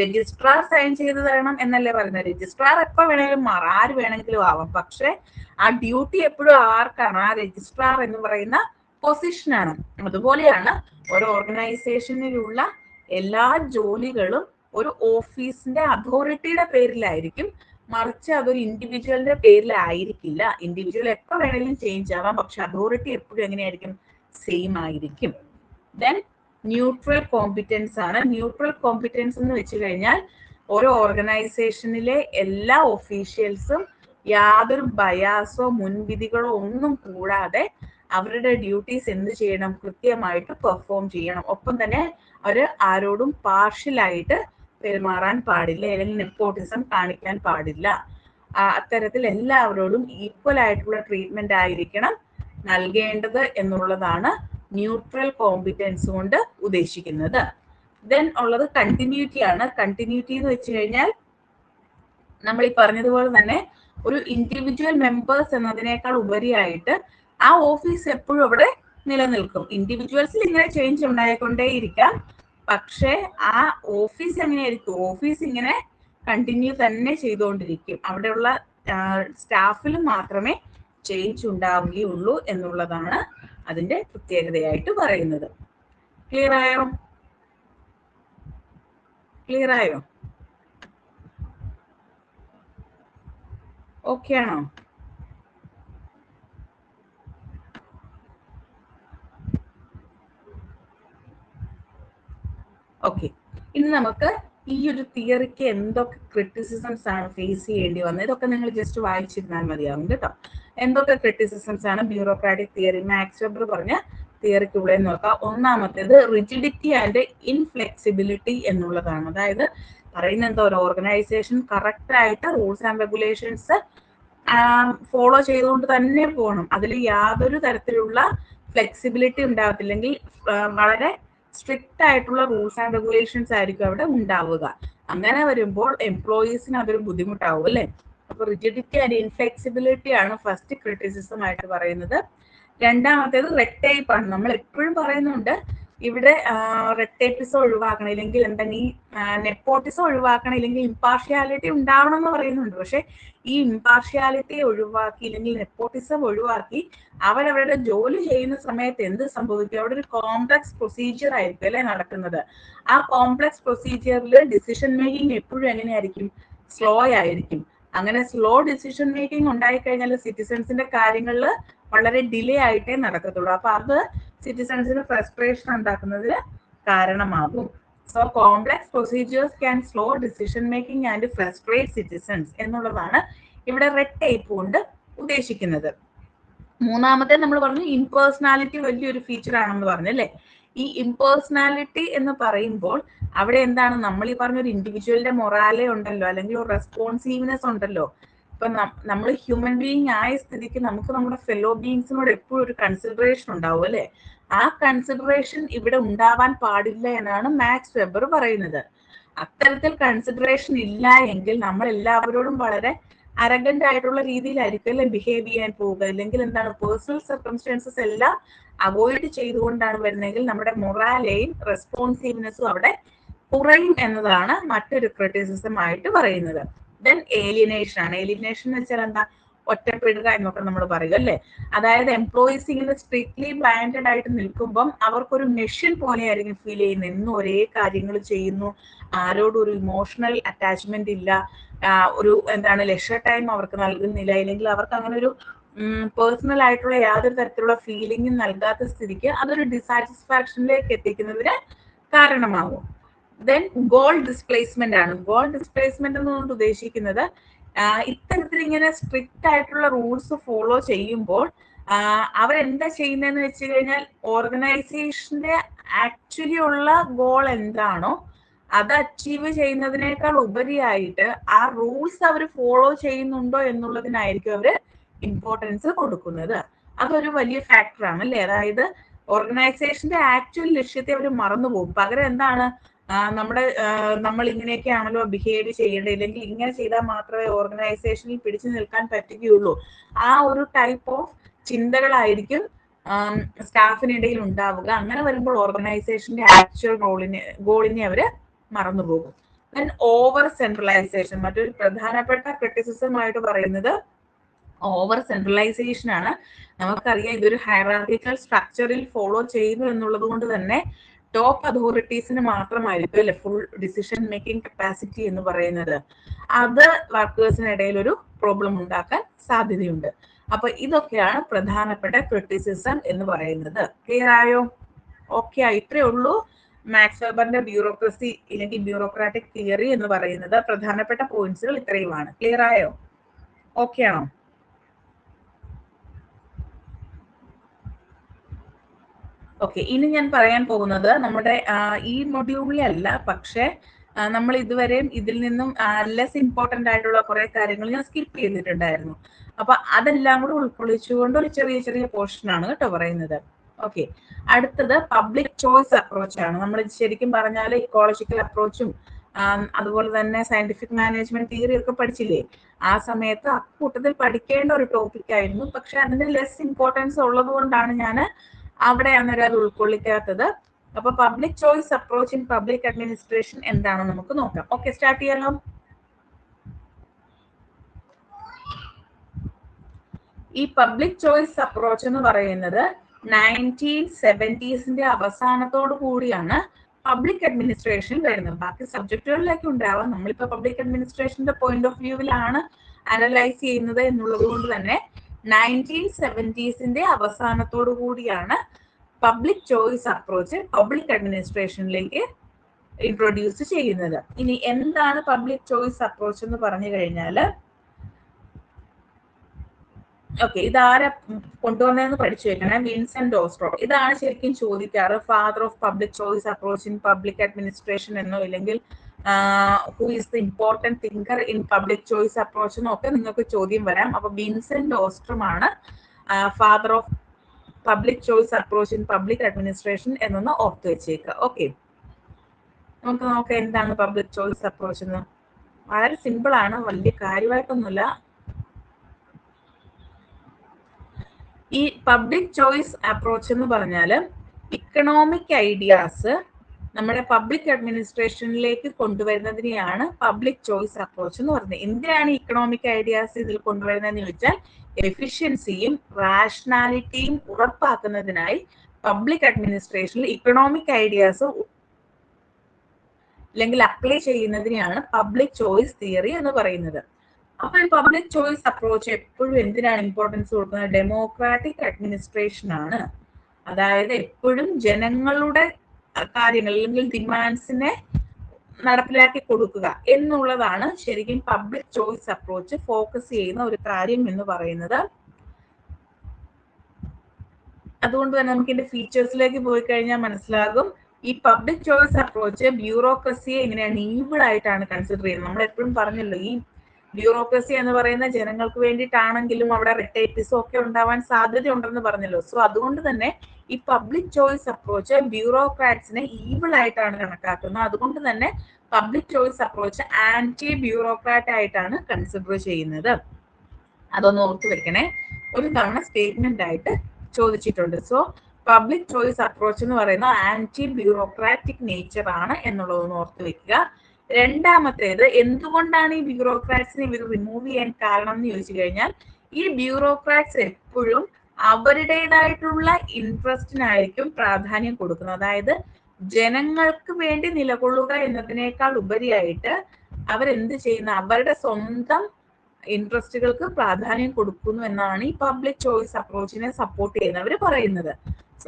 രജിസ്ട്രാർ സൈൻ ചെയ്തു തരണം എന്നല്ലേ പറയുന്നത്. രജിസ്ട്രാർ എപ്പോ വേണമെങ്കിലും മാറാം, ആര് വേണമെങ്കിലും ആവാം. പക്ഷെ ആ ഡ്യൂട്ടി എപ്പോഴും ആർക്കാണ്? ആ രജിസ്ട്രാർ എന്ന് പറയുന്ന പൊസിഷനാണ്. അതുപോലെയാണ് ഒരു ഓർഗനൈസേഷനിലുള്ള എല്ലാ ജോലികളും ഒരു ഓഫീസിന്റെ അതോറിറ്റിയുടെ പേരിലായിരിക്കും, മറിച്ച് അതൊരു ഇൻഡിവിജ്വലിന്റെ പേരിലായിരിക്കില്ല. ഇൻഡിവിജ്വൽ എപ്പോ വേണമെങ്കിലും ചേഞ്ച് ആവാം, പക്ഷെ അതോറിറ്റി എപ്പോഴും എങ്ങനെയായിരിക്കും? സെയിം ആയിരിക്കും. ദെൻ ന്യൂട്രൽ കോമ്പിറ്റൻസ് ആണ്. ന്യൂട്രൽ കോമ്പിറ്റൻസ് എന്ന് വെച്ച് കഴിഞ്ഞാൽ ഓരോ ഓർഗനൈസേഷനിലെ എല്ലാ ഒഫീഷ്യൽസും യാതൊരു ബയാസോ മുൻവിധികളോ ഒന്നും കൂടാതെ അവരുടെ ഡ്യൂട്ടീസ് എന്ത് ചെയ്യണം? കൃത്യമായിട്ട് പെർഫോം ചെയ്യണം. ഒപ്പം തന്നെ അവർ ആരോടും പാർഷ്യലായിട്ട് പെരുമാറാൻ പാടില്ല, അല്ലെങ്കിൽ നെപ്പോട്ടിസം കാണിക്കാൻ പാടില്ല. അത്തരത്തിൽ എല്ലാവരോടും ഈക്വൽ ആയിട്ടുള്ള ട്രീറ്റ്മെന്റ് ആയിരിക്കണം നൽകേണ്ടത് എന്നുള്ളതാണ് ന്യൂട്രൽ കോമ്പിറ്റൻസ് കൊണ്ട് ഉദ്ദേശിക്കുന്നത്. ദെൻ ഉള്ളത് കണ്ടിന്യൂറ്റി ആണ്. കണ്ടിന്യൂറ്റി എന്ന് വെച്ച് കഴിഞ്ഞാൽ നമ്മൾ ഈ പറഞ്ഞതുപോലെ തന്നെ ഒരു ഇൻഡിവിജ്വൽ മെമ്പേഴ്സ് എന്നതിനേക്കാൾ ഉപരിയായിട്ട് ആ ഓഫീസ് എപ്പോഴും അവിടെ നിലനിൽക്കും. ഇൻഡിവിജ്വൽസിൽ ഇങ്ങനെ ചേഞ്ച് ഉണ്ടായിക്കൊണ്ടേയിരിക്കാം, പക്ഷെ ആ ഓഫീസ് എങ്ങനെയായിരിക്കും? ഓഫീസ് ഇങ്ങനെ കണ്ടിന്യൂ തന്നെ ചെയ്തുകൊണ്ടിരിക്കും. അവിടെയുള്ള സ്റ്റാഫിൽ മാത്രമേ ചേഞ്ച് ഉണ്ടാവുകയുള്ളൂ എന്നുള്ളതാണ് അതിന്റെ പ്രത്യേകതയായിട്ട് പറയുന്നത്. ക്ലിയർ ആയോ? ക്ലിയർ ആയോ? ഓക്കെ ആണോ? ഓക്കെ, ഇനി നമുക്ക് ഈ ഒരു തിയറിക്ക് എന്തൊക്കെ ക്രിറ്റിസിസംസ് ആണ് ഫേസ് ചെയ്യേണ്ടി വന്നത്, ഇതൊക്കെ നിങ്ങൾ ജസ്റ്റ് വായിച്ചിരുന്നാൽ മതിയാവും കേട്ടോ. എന്തൊക്കെ ക്രിറ്റിസിസംസ് ആണ് ബ്യൂറോക്രാറ്റിക് തിയറി, മാക്സ് വെബർ പറഞ്ഞ തിയറിക്കുള്ളിൽ നോക്കാം. ഒന്നാമത്തേത് റിജിഡിറ്റി ആൻഡ് ഇൻഫ്ലെക്സിബിലിറ്റി എന്നുള്ളതാണ്. അതായത് പറയുന്ന എന്താ, ഒരു ഓർഗനൈസേഷൻ കറക്റ്റ് ആയിട്ട് റൂൾസ് ആൻഡ് റെഗുലേഷൻസ് ഫോളോ ചെയ്തുകൊണ്ട് തന്നെ പോകണം. അതിൽ യാതൊരു തരത്തിലുള്ള ഫ്ലെക്സിബിലിറ്റി ഉണ്ടാകത്തില്ലെങ്കിൽ വളരെ സ്ട്രിക്റ്റ് ആയിട്ടുള്ള റൂൾസ് ആൻഡ് റെഗുലേഷൻസ് ആയിരിക്കും അവിടെ ഉണ്ടാവുക. അങ്ങനെ വരുമ്പോൾ എംപ്ലോയീസിന് അതൊരു ബുദ്ധിമുട്ടാവും അല്ലെ. അപ്പൊ റിജിഡിറ്റി ആൻഡ് ഇൻഫ്ലെക്സിബിലിറ്റി ആണ് ഫസ്റ്റ് ക്രിറ്റിസിസം ആയിട്ട് പറയുന്നത്. രണ്ടാമത്തേത് റെഡ് ടേപ്പ് ആണ്. നമ്മൾ എപ്പോഴും പറയുന്നുണ്ട് ഇവിടെ റെഡ് ടേപ്പിസം ഒഴിവാക്കണം, ഇല്ലെങ്കിൽ എന്താണ് ഈ നെപ്പോട്ടിസം ഒഴിവാക്കണം, ഇല്ലെങ്കിൽ ഇമ്പാർഷ്യാലിറ്റി ഉണ്ടാവണം എന്ന് പറയുന്നുണ്ട്. പക്ഷെ ഈ ഇമ്പാർഷ്യാലിറ്റി ഒഴിവാക്കി ഇല്ലെങ്കിൽ നെപ്പോട്ടിസം ഒഴിവാക്കി അവരവരുടെ ജോലി ചെയ്യുന്ന സമയത്ത് എന്ത് സംഭവിക്കും? അവിടെ ഒരു കോംപ്ലക്സ് പ്രൊസീജിയർ ആയിരിക്കും അല്ലെ നടക്കുന്നത്. ആ കോംപ്ലക്സ് പ്രൊസീജിയറിൽ ഡിസിഷൻ മേക്കിംഗ് എപ്പോഴും എങ്ങനെയായിരിക്കും? സ്ലോ ആയിരിക്കും. അങ്ങനെ സ്ലോ ഡിസിഷൻ മേക്കിംഗ് ഉണ്ടായിക്കഴിഞ്ഞാൽ സിറ്റിസൺസിന്റെ കാര്യങ്ങളിൽ വളരെ ഡിലേ ആയിട്ടേ നടക്കത്തുള്ളൂ. അപ്പൊ അത് സിറ്റിസൺസിന് ഫ്രസ്ട്രേഷൻ ഉണ്ടാക്കുന്നതിന് കാരണമാകും. So complex procedures can slow decision making and frustrate citizens എന്നുള്ളതാണ് ഇവിടെ റെഡ് ടേപ്പ് കൊണ്ട് ഉദ്ദേശിക്കുന്നത്. മൂന്നാമത്തെ നമ്മൾ പറഞ്ഞു ഇംപേഴ്സണാലിറ്റി വലിയൊരു ഫീച്ചർ ആണെന്ന് പറഞ്ഞു അല്ലേ. ഈ ഇംപേഴ്സണാലിറ്റി എന്ന് പറയുമ്പോൾ അവിടെ എന്താണ്, നമ്മൾ ഈ പറഞ്ഞൊരു ഇൻഡിവിജ്വലിന്റെ മൊറാലെ ഉണ്ടല്ലോ, അല്ലെങ്കിൽ ഒരു റെസ്പോൺസീവ്നെസ് ഉണ്ടല്ലോ. ഇപ്പൊ നമ്മൾ ഹ്യൂമൻ ബീയിങ് ആയ സ്ഥിതിക്ക് നമുക്ക് നമ്മുടെ ഫെലോ ബീയിങ്സിനോട് എപ്പോഴും ഒരു കൺസിഡറേഷൻ ഉണ്ടാവും അല്ലെ. ആ കൺസിഡറേഷൻ ഇവിടെ ഉണ്ടാവാൻ പാടില്ല എന്നാണ് മാക്സ് വെബർ പറയുന്നത്. അത്തരത്തിൽ കൺസിഡറേഷൻ ഇല്ല എങ്കിൽ നമ്മൾ എല്ലാവരോടും വളരെ അരഗന്റ് ആയിട്ടുള്ള രീതിയിലായിരിക്കും അല്ലെ ബിഹേവ് ചെയ്യാൻ പോവുക. അല്ലെങ്കിൽ എന്താണ്, പേഴ്സണൽ സർക്കംസ്റ്റൻസസ് എല്ലാം അവോയ്ഡ് ചെയ്തുകൊണ്ടാണ് വരുന്നതെങ്കിൽ നമ്മുടെ മൊറാലയും റെസ്പോൺസീവ്നെസ്സും അവിടെ കുറയും എന്നതാണ് മറ്റൊരു ക്രിറ്റിസിസം ആയിട്ട് പറയുന്നത്. ദെൻ ഏലിയനേഷൻ ആണ്. ഏലിയനേഷൻ എന്ന് വെച്ചാൽ എന്താ, ഒറ്റപ്പെടുക എന്നൊക്കെ നമ്മൾ പറയും അല്ലെ. അതായത് എംപ്ലോയീസ് ഇങ്ങനെ സ്ട്രിക്ട്ലി ബ്ലൈൻഡഡ് ആയിട്ട് നിൽക്കുമ്പം അവർക്കൊരു മെഷീൻ പോലെ ആയിരിക്കും ഫീൽ ചെയ്യുന്നത്. എന്നും ഒരേ കാര്യങ്ങൾ ചെയ്യുന്നു, ആരോടും ഒരു ഇമോഷണൽ അറ്റാച്ച്മെന്റ് ഇല്ല, ഒരു എന്താണ് ലെഷർ ടൈം അവർക്ക് നൽകുന്നില്ല, ഇല്ലെങ്കിൽ അവർക്ക് അങ്ങനെ ഒരു പേഴ്സണൽ ആയിട്ടുള്ള യാതൊരു തരത്തിലുള്ള ഫീലിംഗും നൽകാത്ത സ്ഥിതിക്ക് അതൊരു ഡിസാറ്റിസ്ഫാക്ഷനിലേക്ക് എത്തിക്കുന്നതിന് കാരണമാകും. ദെൻ ഗോൾ ഡിസ്പ്ലേസ്മെന്റ് ആണ്. ഗോൾ ഡിസ്പ്ലേസ്മെന്റ് എന്നുകൊണ്ട് ഉദ്ദേശിക്കുന്നത് ഇത്തരത്തിൽ ഇങ്ങനെ സ്ട്രിക്റ്റ് ആയിട്ടുള്ള റൂൾസ് ഫോളോ ചെയ്യുമ്പോൾ അവരെന്താ ചെയ്യുന്നതെന്ന് വെച്ച് കഴിഞ്ഞാൽ ഓർഗനൈസേഷന്റെ ആക്ച്വലി ഉള്ള ഗോൾ എന്താണോ അത് അച്ചീവ് ചെയ്യുന്നതിനേക്കാൾ ഉപരിയായിട്ട് ആ റൂൾസ് അവർ ഫോളോ ചെയ്യുന്നുണ്ടോ എന്നുള്ളതിനായിരിക്കും അവർ ഇമ്പോർട്ടൻസ് കൊടുക്കുന്നത്. അതൊരു വലിയ ഫാക്ടറാണ് അല്ലേ. അതായത് ഓർഗനൈസേഷന്റെ ആക്ച്വൽ ലക്ഷ്യത്തെ അവർ മറന്നുപോകും. പകരം എന്താണ്, നമ്മൾ ഇങ്ങനെയൊക്കെയാണല്ലോ ബിഹേവ് ചെയ്യേണ്ടത്, ഇല്ലെങ്കിൽ ഇങ്ങനെ ചെയ്താൽ മാത്രമേ ഓർഗനൈസേഷനിൽ പിടിച്ചു നിൽക്കാൻ പറ്റുകയുള്ളൂ. ആ ഒരു ടൈപ്പ് ഓഫ് ചിന്തകളായിരിക്കും സ്റ്റാഫിനിടയിൽ ഉണ്ടാവുക. അങ്ങനെ വരുമ്പോൾ ഓർഗനൈസേഷന്റെ ആക്ച്വൽ ഗോളിനെ അവര് മറന്നുപോകും. ദെൻ ഓവർ സെൻട്രലൈസേഷൻ, മറ്റൊരു പ്രധാനപ്പെട്ട ക്രിറ്റിസിസം ആയിട്ട് പറയുന്നത് ഓവർ സെൻട്രലൈസേഷൻ ആണ്. നമുക്കറിയാം ഇതൊരു ഹൈറാർക്കിക്കൽ സ്ട്രക്ചറിൽ ഫോളോ ചെയ്യുന്നു എന്നുള്ളത് കൊണ്ട് തന്നെ ടോപ്പ് അതോറിറ്റീസിന് മാത്രമായിരിക്കും അല്ലെ ഫുൾ ഡിസിഷൻ മേക്കിംഗ് കപ്പാസിറ്റി എന്ന് പറയുന്നത്. അത് വർക്കേഴ്സിനിടയിൽ ഒരു പ്രോബ്ലം ഉണ്ടാക്കാൻ സാധ്യതയുണ്ട്. അപ്പൊ ഇതൊക്കെയാണ് പ്രധാനപ്പെട്ട ക്രിറ്റിസിസം എന്ന് പറയുന്നത്. ക്ലിയർ ആയോ? ഓക്കെ, ഇത്രയേ ഉള്ളൂ മാക്സ് വെബറിന്റെ ബ്യൂറോക്രസി അല്ലെങ്കിൽ ബ്യൂറോക്രാറ്റിക് തിയറി എന്ന് പറയുന്നത്. പ്രധാനപ്പെട്ട പോയിന്റ്സുകൾ ഇത്രയുമാണ്. ക്ലിയർ ആയോ? ഓക്കെ ആണോ? ഓക്കെ, ഇനി ഞാൻ പറയാൻ പോകുന്നത് നമ്മുടെ ഈ മൊഡ്യൂളിലല്ല, പക്ഷെ നമ്മൾ ഇതുവരെയും ഇതിൽ നിന്നും ലെസ് ഇമ്പോർട്ടന്റ് ആയിട്ടുള്ള കുറെ കാര്യങ്ങൾ ഞാൻ സ്കിപ്പ് ചെയ്തിട്ടുണ്ടായിരുന്നു. അപ്പൊ അതെല്ലാം കൂടെ ഉൾക്കൊള്ളിച്ചുകൊണ്ട് ഒരു ചെറിയ ചെറിയ പോർഷൻ ആണ് കേട്ടോ പറയുന്നത്. ഓക്കെ, അടുത്തത് പബ്ലിക് ചോയ്സ് അപ്രോച്ച് ആണ്. നമ്മൾ ശരിക്കും പറഞ്ഞാൽ ഇക്കോളജിക്കൽ അപ്രോച്ചും അതുപോലെ തന്നെ സയന്റിഫിക് മാനേജ്മെന്റ് തിയറി ഒക്കെ പഠിച്ചില്ലേ. ആ സമയത്ത് അക്കൂട്ടത്തിൽ പഠിക്കേണ്ട ഒരു ടോപ്പിക് ആയിരുന്നു. പക്ഷെ അതിന്റെ ലെസ് ഇമ്പോർട്ടൻസ് ഉള്ളത് കൊണ്ടാണ് ഞാൻ അവിടെ അന്നേരം അത് ഉൾക്കൊള്ളിക്കാത്തത്. അപ്പൊ public choice approach in public administration എന്താണെന്ന് നമുക്ക് നോക്കാം. ഓക്കെ, സ്റ്റാർട്ട് ചെയ്യാലോ. ഈ പബ്ലിക് ചോയ്സ് അപ്രോച്ച് എന്ന് പറയുന്നത് 1970s അവസാനത്തോടു കൂടിയാണ് പബ്ലിക് അഡ്മിനിസ്ട്രേഷൻ വരുന്നത്. ബാക്കി സബ്ജക്റ്റുകളിലേക്ക് ഉണ്ടാവാം. നമ്മളിപ്പോ പബ്ലിക് അഡ്മിനിസ്ട്രേഷന്റെ പോയിന്റ് ഓഫ് വ്യൂവിലാണ് അനലൈസ് ചെയ്യുന്നത് എന്നുള്ളത് കൊണ്ട് തന്നെ 1970s അവസാനത്തോടു കൂടിയാണ് പബ്ലിക് ചോയ്സ് അപ്രോച്ച് പബ്ലിക് അഡ്മിനിസ്ട്രേഷനിലേക്ക് ഇൻട്രൊഡ്യൂസ് ചെയ്യുന്നത്. ഇനി എന്താണ് പബ്ലിക് ചോയ്സ് അപ്രോച്ച് എന്ന് പറഞ്ഞു കഴിഞ്ഞാൽ, ഓക്കെ, ഇതാരെ കൊണ്ടുവന്നതെന്ന് പഠിച്ചു വെക്കണം. Vincent Ostrom. ഇതാണ് ശരിക്കും ചോദിക്കാറ്, father of public choice approach in public administration എന്നോ ഇല്ലെങ്കിൽ who is the important thinker in public choice approach എന്നൊക്കെ നിങ്ങൾക്ക് ചോദ്യം വരാം. അപ്പൊ വിൻസെന്റ് ഓസ്ട്രം ആണ് father of public choice approach in public administration എന്നൊന്ന് ഓർത്ത് വെച്ചേക്കുക. ഓക്കെ, നമുക്ക് നോക്കാം എന്താണ് പബ്ലിക് ചോയ്സ് അപ്രോച്ച് എന്ന്. വളരെ സിമ്പിൾ ആണ്, വലിയ കാര്യമായിട്ടൊന്നുമില്ല. ഈ പബ്ലിക് ചോയ്സ് അപ്രോച്ച് എന്ന് പറഞ്ഞാൽ ഇക്കണോമിക് ഐഡിയാസ് നമ്മുടെ പബ്ലിക് അഡ്മിനിസ്ട്രേഷനിലേക്ക് കൊണ്ടുവരുന്നതിനെയാണ് പബ്ലിക് ചോയ്സ് അപ്രോച്ച് എന്ന് പറയുന്നത്. എന്തിനാണ് ഇക്കണോമിക് ഐഡിയാസ് ഇതിൽ കൊണ്ടുവരുന്നതെന്ന് ചോദിച്ചാൽ എഫിഷ്യൻസിയും റാഷണാലിറ്റിയും ഉറപ്പാക്കുന്നതിനായി പബ്ലിക് അഡ്മിനിസ്ട്രേഷനിൽ ഇക്കണോമിക് ഐഡിയാസ് അല്ലെങ്കിൽ അപ്ലൈ ചെയ്യുന്നതിനെയാണ് പബ്ലിക് ചോയ്സ് തിയറി എന്ന് പറയുന്നത്. അപ്പൊ ഈ പബ്ലിക് ചോയ്സ് അപ്രോച്ച് എപ്പോഴും എന്തിനാണ് ഇമ്പോർട്ടൻസ് കൊടുക്കുന്നത്? ഡെമോക്രാറ്റിക് അഡ്മിനിസ്ട്രേഷൻ ആണ്. അതായത് എപ്പോഴും ജനങ്ങളുടെ കാര്യങ്ങൾ അല്ലെങ്കിൽ ഡിമാൻഡ്സിനെ നടപ്പിലാക്കി കൊടുക്കുക എന്നുള്ളതാണ് ശരിക്കും പബ്ലിക് ചോയ്സ് അപ്രോച്ച് ഫോക്കസ് ചെയ്യുന്ന ഒരു കാര്യം എന്ന് പറയുന്നത്. അതുകൊണ്ട് തന്നെ നമുക്ക് ഇതിന്റെ ഫീച്ചേഴ്സിലേക്ക് പോയി കഴിഞ്ഞാൽ മനസ്സിലാകും ഈ പബ്ലിക് ചോയ്സ് അപ്രോച്ച് ബ്യൂറോക്രസിയെ എങ്ങനെയാണ് ഈവിൾ ആയിട്ടാണ് കൺസിഡർ ചെയ്യുന്നത്. നമ്മൾ എപ്പോഴും പറഞ്ഞല്ലോ, ഈ ബ്യൂറോക്രസി എന്ന് പറയുന്ന ജനങ്ങൾക്ക് വേണ്ടിയിട്ടാണെങ്കിലും അവിടെ റെറ്റേറ്റിസും ഒക്കെ ഉണ്ടാവാൻ സാധ്യതയുണ്ടെന്ന് പറഞ്ഞല്ലോ. സോ അതുകൊണ്ട് തന്നെ ഈ പബ്ലിക് ചോയ്സ് അപ്രോച്ച് ബ്യൂറോക്രാറ്റ്സിനെ ഈവിൾ ആയിട്ടാണ് കണക്കാക്കുന്നത്. അതുകൊണ്ട് തന്നെ public choice approach anti bureaucrat ആയിട്ടാണ് കൺസിഡർ ചെയ്യുന്നത്. അതൊന്ന് ഓർത്ത് വെക്കണേ, ഒരു തവണ സ്റ്റേറ്റ്മെന്റ് ആയിട്ട് ചോദിച്ചിട്ടുണ്ട്. സോ പബ്ലിക് ചോയ്സ് അപ്രോച്ച് എന്ന് പറയുന്ന ആന്റി ബ്യൂറോക്രാറ്റിക് നേച്ചർ ആണ് എന്നുള്ളതൊന്ന് ഓർത്ത് വെക്കുക. രണ്ടാമത്തേത്, എന്തുകൊണ്ടാണ് ഈ ബ്യൂറോക്രാറ്റ്സിനെ ഇവർ റിമൂവ് ചെയ്യാൻ കാരണം എന്ന് ചോദിച്ചു കഴിഞ്ഞാൽ, ഈ ബ്യൂറോക്രാറ്റ്സ് എപ്പോഴും അവരുടേതായിട്ടുള്ള ഇൻട്രസ്റ്റിനായിരിക്കും പ്രാധാന്യം കൊടുക്കുന്നത്. അതായത് ജനങ്ങൾക്ക് വേണ്ടി നിലകൊള്ളുക എന്നതിനേക്കാൾ ഉപരിയായിട്ട് അവരെന്ത് ചെയ്യുന്ന അവരുടെ സ്വന്തം ഇൻട്രസ്റ്റുകൾക്ക് പ്രാധാന്യം കൊടുക്കുന്നു എന്നാണ് ഈ പബ്ലിക് ചോയ്സ് അപ്രോച്ചിനെ സപ്പോർട്ട് ചെയ്യുന്നവർ പറയുന്നത്.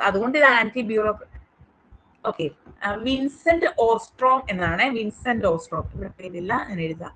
അതുകൊണ്ട് ഇത് ആന്റി ബ്യൂറോക്രാറ്റ്. ഓക്കെ, വിൻസെന്റ് ഓസ്ട്രോം എന്നാണ്. വിൻസെന്റ് ഓസ്ട്രോം, ഇവിടെ പേരില്ല, ഞാൻ എഴുതാം.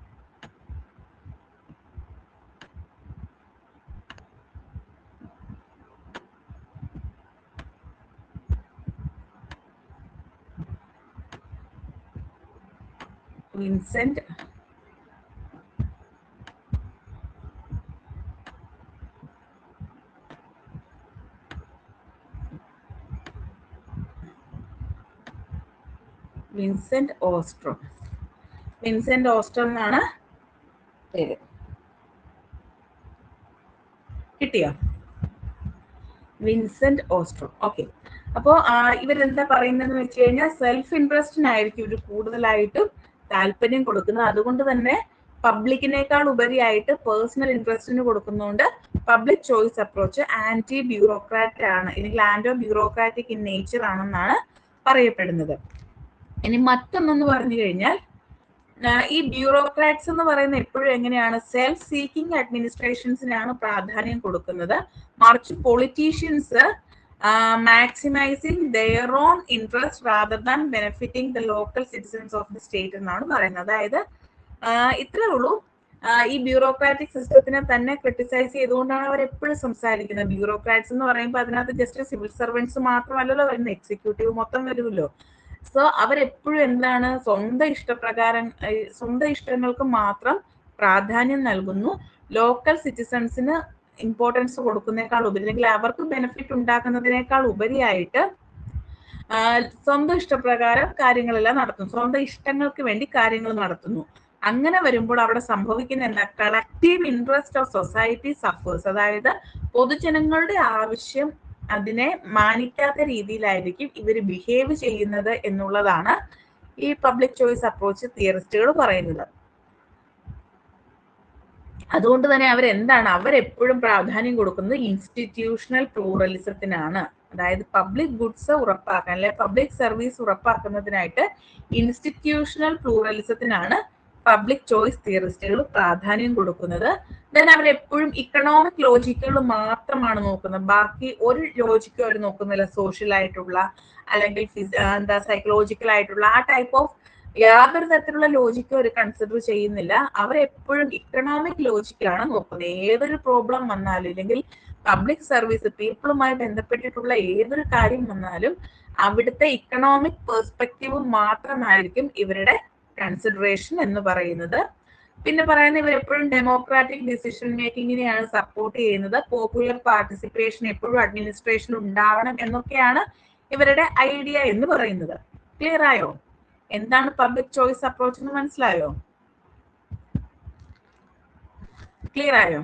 വിൻസെന്റ് ഓസ്ട്രോം. വിൻസെന്റ് ഓസ്ട്രോം എന്നാണ് പേര്. കിട്ടിയോ? വിൻസെന്റ് ഓസ്ട്രോം. ഓക്കെ, അപ്പോ ഇവരെന്താ പറയുന്നതെന്ന് വെച്ച് കഴിഞ്ഞാൽ സെൽഫ് ഇൻട്രസ്റ്റിനായിരിക്കും ഇവർ കൂടുതലായിട്ടും താല്പര്യം കൊടുക്കുന്നത്. അതുകൊണ്ട് തന്നെ പബ്ലിക്കിനേക്കാൾ ഉപരിയായിട്ട് പേഴ്സണൽ ഇൻട്രസ്റ്റിന് കൊടുക്കുന്നതുകൊണ്ട് public choice approach anti bureaucrat ആണ്, അല്ലെങ്കിൽ ആന്റോ ബ്യൂറോക്രാറ്റിക് ഇൻ നേച്ചർ ആണെന്നാണ് പറയപ്പെടുന്നത്. ഇനി മറ്റൊന്നെന്ന് പറഞ്ഞു കഴിഞ്ഞാൽ, ഈ ബ്യൂറോക്രാറ്റ്സ് എന്ന് പറയുന്നത് എപ്പോഴും എങ്ങനെയാണ്, സെൽഫ് സീക്കിംഗ് അഡ്മിനിസ്ട്രേഷൻസിനാണ് പ്രാധാന്യം കൊടുക്കുന്നത്. മറിച്ച് politicians maximising their own interest rather than benefiting the local citizens of the state എന്നാണ് പറയുന്നത്. അതായത് ഇത്രേ ഉള്ളൂ, ഈ ബ്യൂറോക്രാറ്റിക് സിസ്റ്റത്തിനെ തന്നെ ക്രിട്ടിസൈസ് ചെയ്തുകൊണ്ടാണ് അവർ എപ്പോഴും സംസാരിക്കുന്നത്. ബ്യൂറോക്രാറ്റ്സ് എന്ന് പറയുമ്പോൾ അതിനകത്ത് ജസ്റ്റ് സിവിൽ സർവൻസ് മാത്രമല്ലല്ലോ വരുന്നത്, എക്സിക്യൂട്ടീവ് മൊത്തം വരുമല്ലോ. സോ അവരെപ്പോഴും എന്താണ്, സ്വന്തം ഇഷ്ടങ്ങൾക്ക് മാത്രം പ്രാധാന്യം നൽകുന്നു. ലോക്കൽ സിറ്റിസൺസിന് ഇമ്പോർട്ടൻസ് കൊടുക്കുന്നതിനേക്കാൾ ഉപരി, അല്ലെങ്കിൽ അവർക്ക് ബെനിഫിറ്റ് ഉണ്ടാക്കുന്നതിനേക്കാൾ ഉപരിയായിട്ട് സ്വന്തം ഇഷ്ടപ്രകാരം കാര്യങ്ങളെല്ലാം നടത്തുന്നു, സ്വന്തം ഇഷ്ടങ്ങൾക്ക് വേണ്ടി കാര്യങ്ങൾ നടത്തുന്നു. അങ്ങനെ വരുമ്പോൾ അവിടെ സംഭവിക്കുന്ന എന്താ, കളക്റ്റീവ് ഇൻട്രസ്റ്റ് ഓഫ് സൊസൈറ്റി സഫേഴ്സ്. അതായത് പൊതുജനങ്ങളുടെ ആവശ്യം അതിനെ മാനിക്കാത്ത രീതിയിലായിരിക്കും ഇവർ ബിഹേവ് ചെയ്യുന്നത് എന്നുള്ളതാണ് ഈ പബ്ലിക് ചോയ്സ് അപ്രോച്ച് തിയറിസ്റ്റുകൾ പറയുന്നത്. അതുകൊണ്ട് തന്നെ അവരെപ്പോഴും പ്രാധാന്യം കൊടുക്കുന്നത് ഇൻസ്റ്റിറ്റ്യൂഷണൽ പ്ലൂറലിസത്തിനാണ്. അതായത് പബ്ലിക് ഗുഡ്സ് ഉറപ്പാക്കാൻ, അല്ലെ പബ്ലിക് സർവീസ് ഉറപ്പാക്കുന്നതിനായിട്ട് ഇൻസ്റ്റിറ്റ്യൂഷണൽ പ്ലൂറലിസത്തിനാണ് പബ്ലിക് ചോയ്സ് തിയറിസ്റ്റുകൾ പ്രാധാന്യം കൊടുക്കുന്നത്. ദെൻ അവരെപ്പോഴും ഇക്കണോമിക് ലോജിക്കുകൾ മാത്രമാണ് നോക്കുന്നത്. ബാക്കി ഒരു ലോജിക്കും അവർ നോക്കുന്നില്ല. സോഷ്യൽ ആയിട്ടുള്ള അല്ലെങ്കിൽ സൈക്കോളജിക്കൽ ആയിട്ടുള്ള ആ ടൈപ്പ് ഓഫ് യാതൊരു തരത്തിലുള്ള ലോജിക്കും അവർ കൺസിഡർ ചെയ്യുന്നില്ല. അവരെപ്പോഴും ഇക്കണോമിക് ലോജിക്കാണ് നോക്കുന്നത്. ഏതൊരു പ്രോബ്ലം വന്നാലും, ഇല്ലെങ്കിൽ പബ്ലിക് സർവീസ് പീപ്പിളുമായി ബന്ധപ്പെട്ടിട്ടുള്ള ഏതൊരു കാര്യം വന്നാലും അവിടുത്തെ ഇക്കണോമിക് പെർസ്പെക്റ്റീവ് മാത്രമായിരിക്കും ഇവരുടെ കൺസിഡറേഷൻ എന്ന് പറയുന്നത്. പിന്നെ പറയുന്നത് ഇവർ എപ്പോഴും ഡെമോക്രാറ്റിക് ഡിസിഷൻ മേക്കിങ്ങിനെയാണ് സപ്പോർട്ട് ചെയ്യുന്നത്. പോപ്പുലർ പാർട്ടിസിപ്പേഷൻ എപ്പോഴും അഡ്മിനിസ്ട്രേഷൻ ഉണ്ടാവണം എന്നൊക്കെയാണ് ഇവരുടെ ഐഡിയ എന്ന് പറയുന്നത്. ക്ലിയർ ആയോ? എന്താണ് പബ്ലിക് ചോയ്സ് അപ്രോച്ച് എന്ന് മനസ്സിലായോ? ക്ലിയർ ആയോ?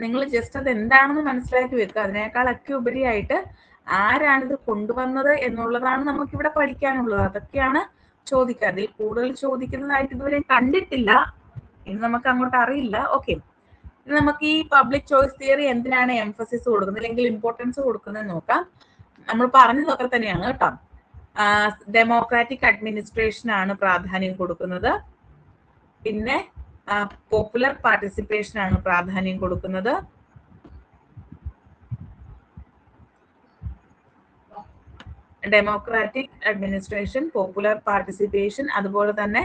നിങ്ങൾ ജസ്റ്റ് അത് എന്താണെന്ന് മനസ്സിലാക്കി വെക്കുക. അതിനേക്കാളൊക്കെ ഉപരിയായിട്ട് ആരാണിത് കൊണ്ടുവന്നത് എന്നുള്ളതാണ് നമുക്കിവിടെ പഠിക്കാനുള്ളത്. അതൊക്കെയാണ് ചോദിക്കുക. അതിൽ കൂടുതൽ ചോദിക്കുന്നതായിട്ട് ഇതുവരെ കണ്ടിട്ടില്ല, ഇനി നമുക്ക് അങ്ങോട്ട് അറിയില്ല. ഓക്കെ, നമുക്ക് ഈ പബ്ലിക് ചോയ്സ് തിയറി എന്തിനാണ് എംഫസിസ് കൊടുക്കുന്നത് അല്ലെങ്കിൽ ഇമ്പോർട്ടൻസ് കൊടുക്കുന്നത് നോക്കാം. നമ്മൾ പറഞ്ഞതൊക്കെ തന്നെയാണ് കേട്ടോ. ഡെമോക്രാറ്റിക് അഡ്മിനിസ്ട്രേഷൻ ആണ് പ്രാധാന്യം കൊടുക്കുന്നത്. പിന്നെ പോപ്പുലർ പാർട്ടിസിപ്പേഷൻ ആണ് പ്രാധാന്യം കൊടുക്കുന്നത്. ഡെമോക്രാറ്റിക് അഡ്മിനിസ്ട്രേഷൻ, പോപ്പുലർ പാർട്ടിസിപ്പേഷൻ, അതുപോലെ തന്നെ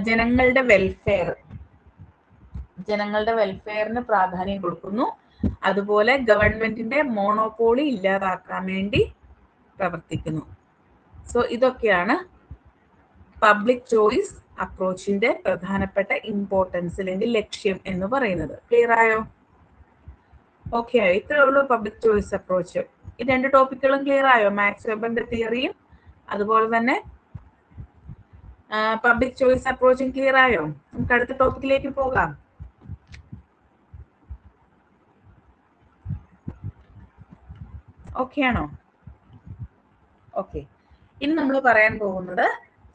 ജനങ്ങളുടെ വെൽഫെയറിന് പ്രാധാന്യം കൊടുക്കുന്നു. അതുപോലെ ഗവൺമെന്റിന്റെ മോണോപോളി ഇല്ലാതാക്കാൻ വേണ്ടി പ്രവർത്തിക്കുന്നു. സോ ഇതൊക്കെയാണ് പബ്ലിക് ചോയ്സ് അപ്രോച്ചിന്റെ പ്രധാനപ്പെട്ട ഇമ്പോർട്ടൻസ് അല്ലെങ്കിൽ ലക്ഷ്യം എന്ന് പറയുന്നത്. ക്ലിയർ ആയോ? ഓക്കെ ആയോ? ഇത്രേ ഉള്ളൂ പബ്ലിക് ചോയ്സ് അപ്രോച്ച്. ഈ രണ്ട് ടോപ്പിക്കുകളും ക്ലിയർ ആയോ? മാക്സ് വെബറിന്റെ തിയറിയും അതുപോലെ തന്നെ പബ്ലിക് ചോയ്സ് അപ്രോച്ചും ക്ലിയർ ആയോ? നമുക്ക് അടുത്ത ടോപ്പിക്കിലേക്ക് പോകാം. ഓക്കെ ആണോ? ഓക്കെ, ഇനി നമ്മൾ പറയാൻ പോകുന്നത്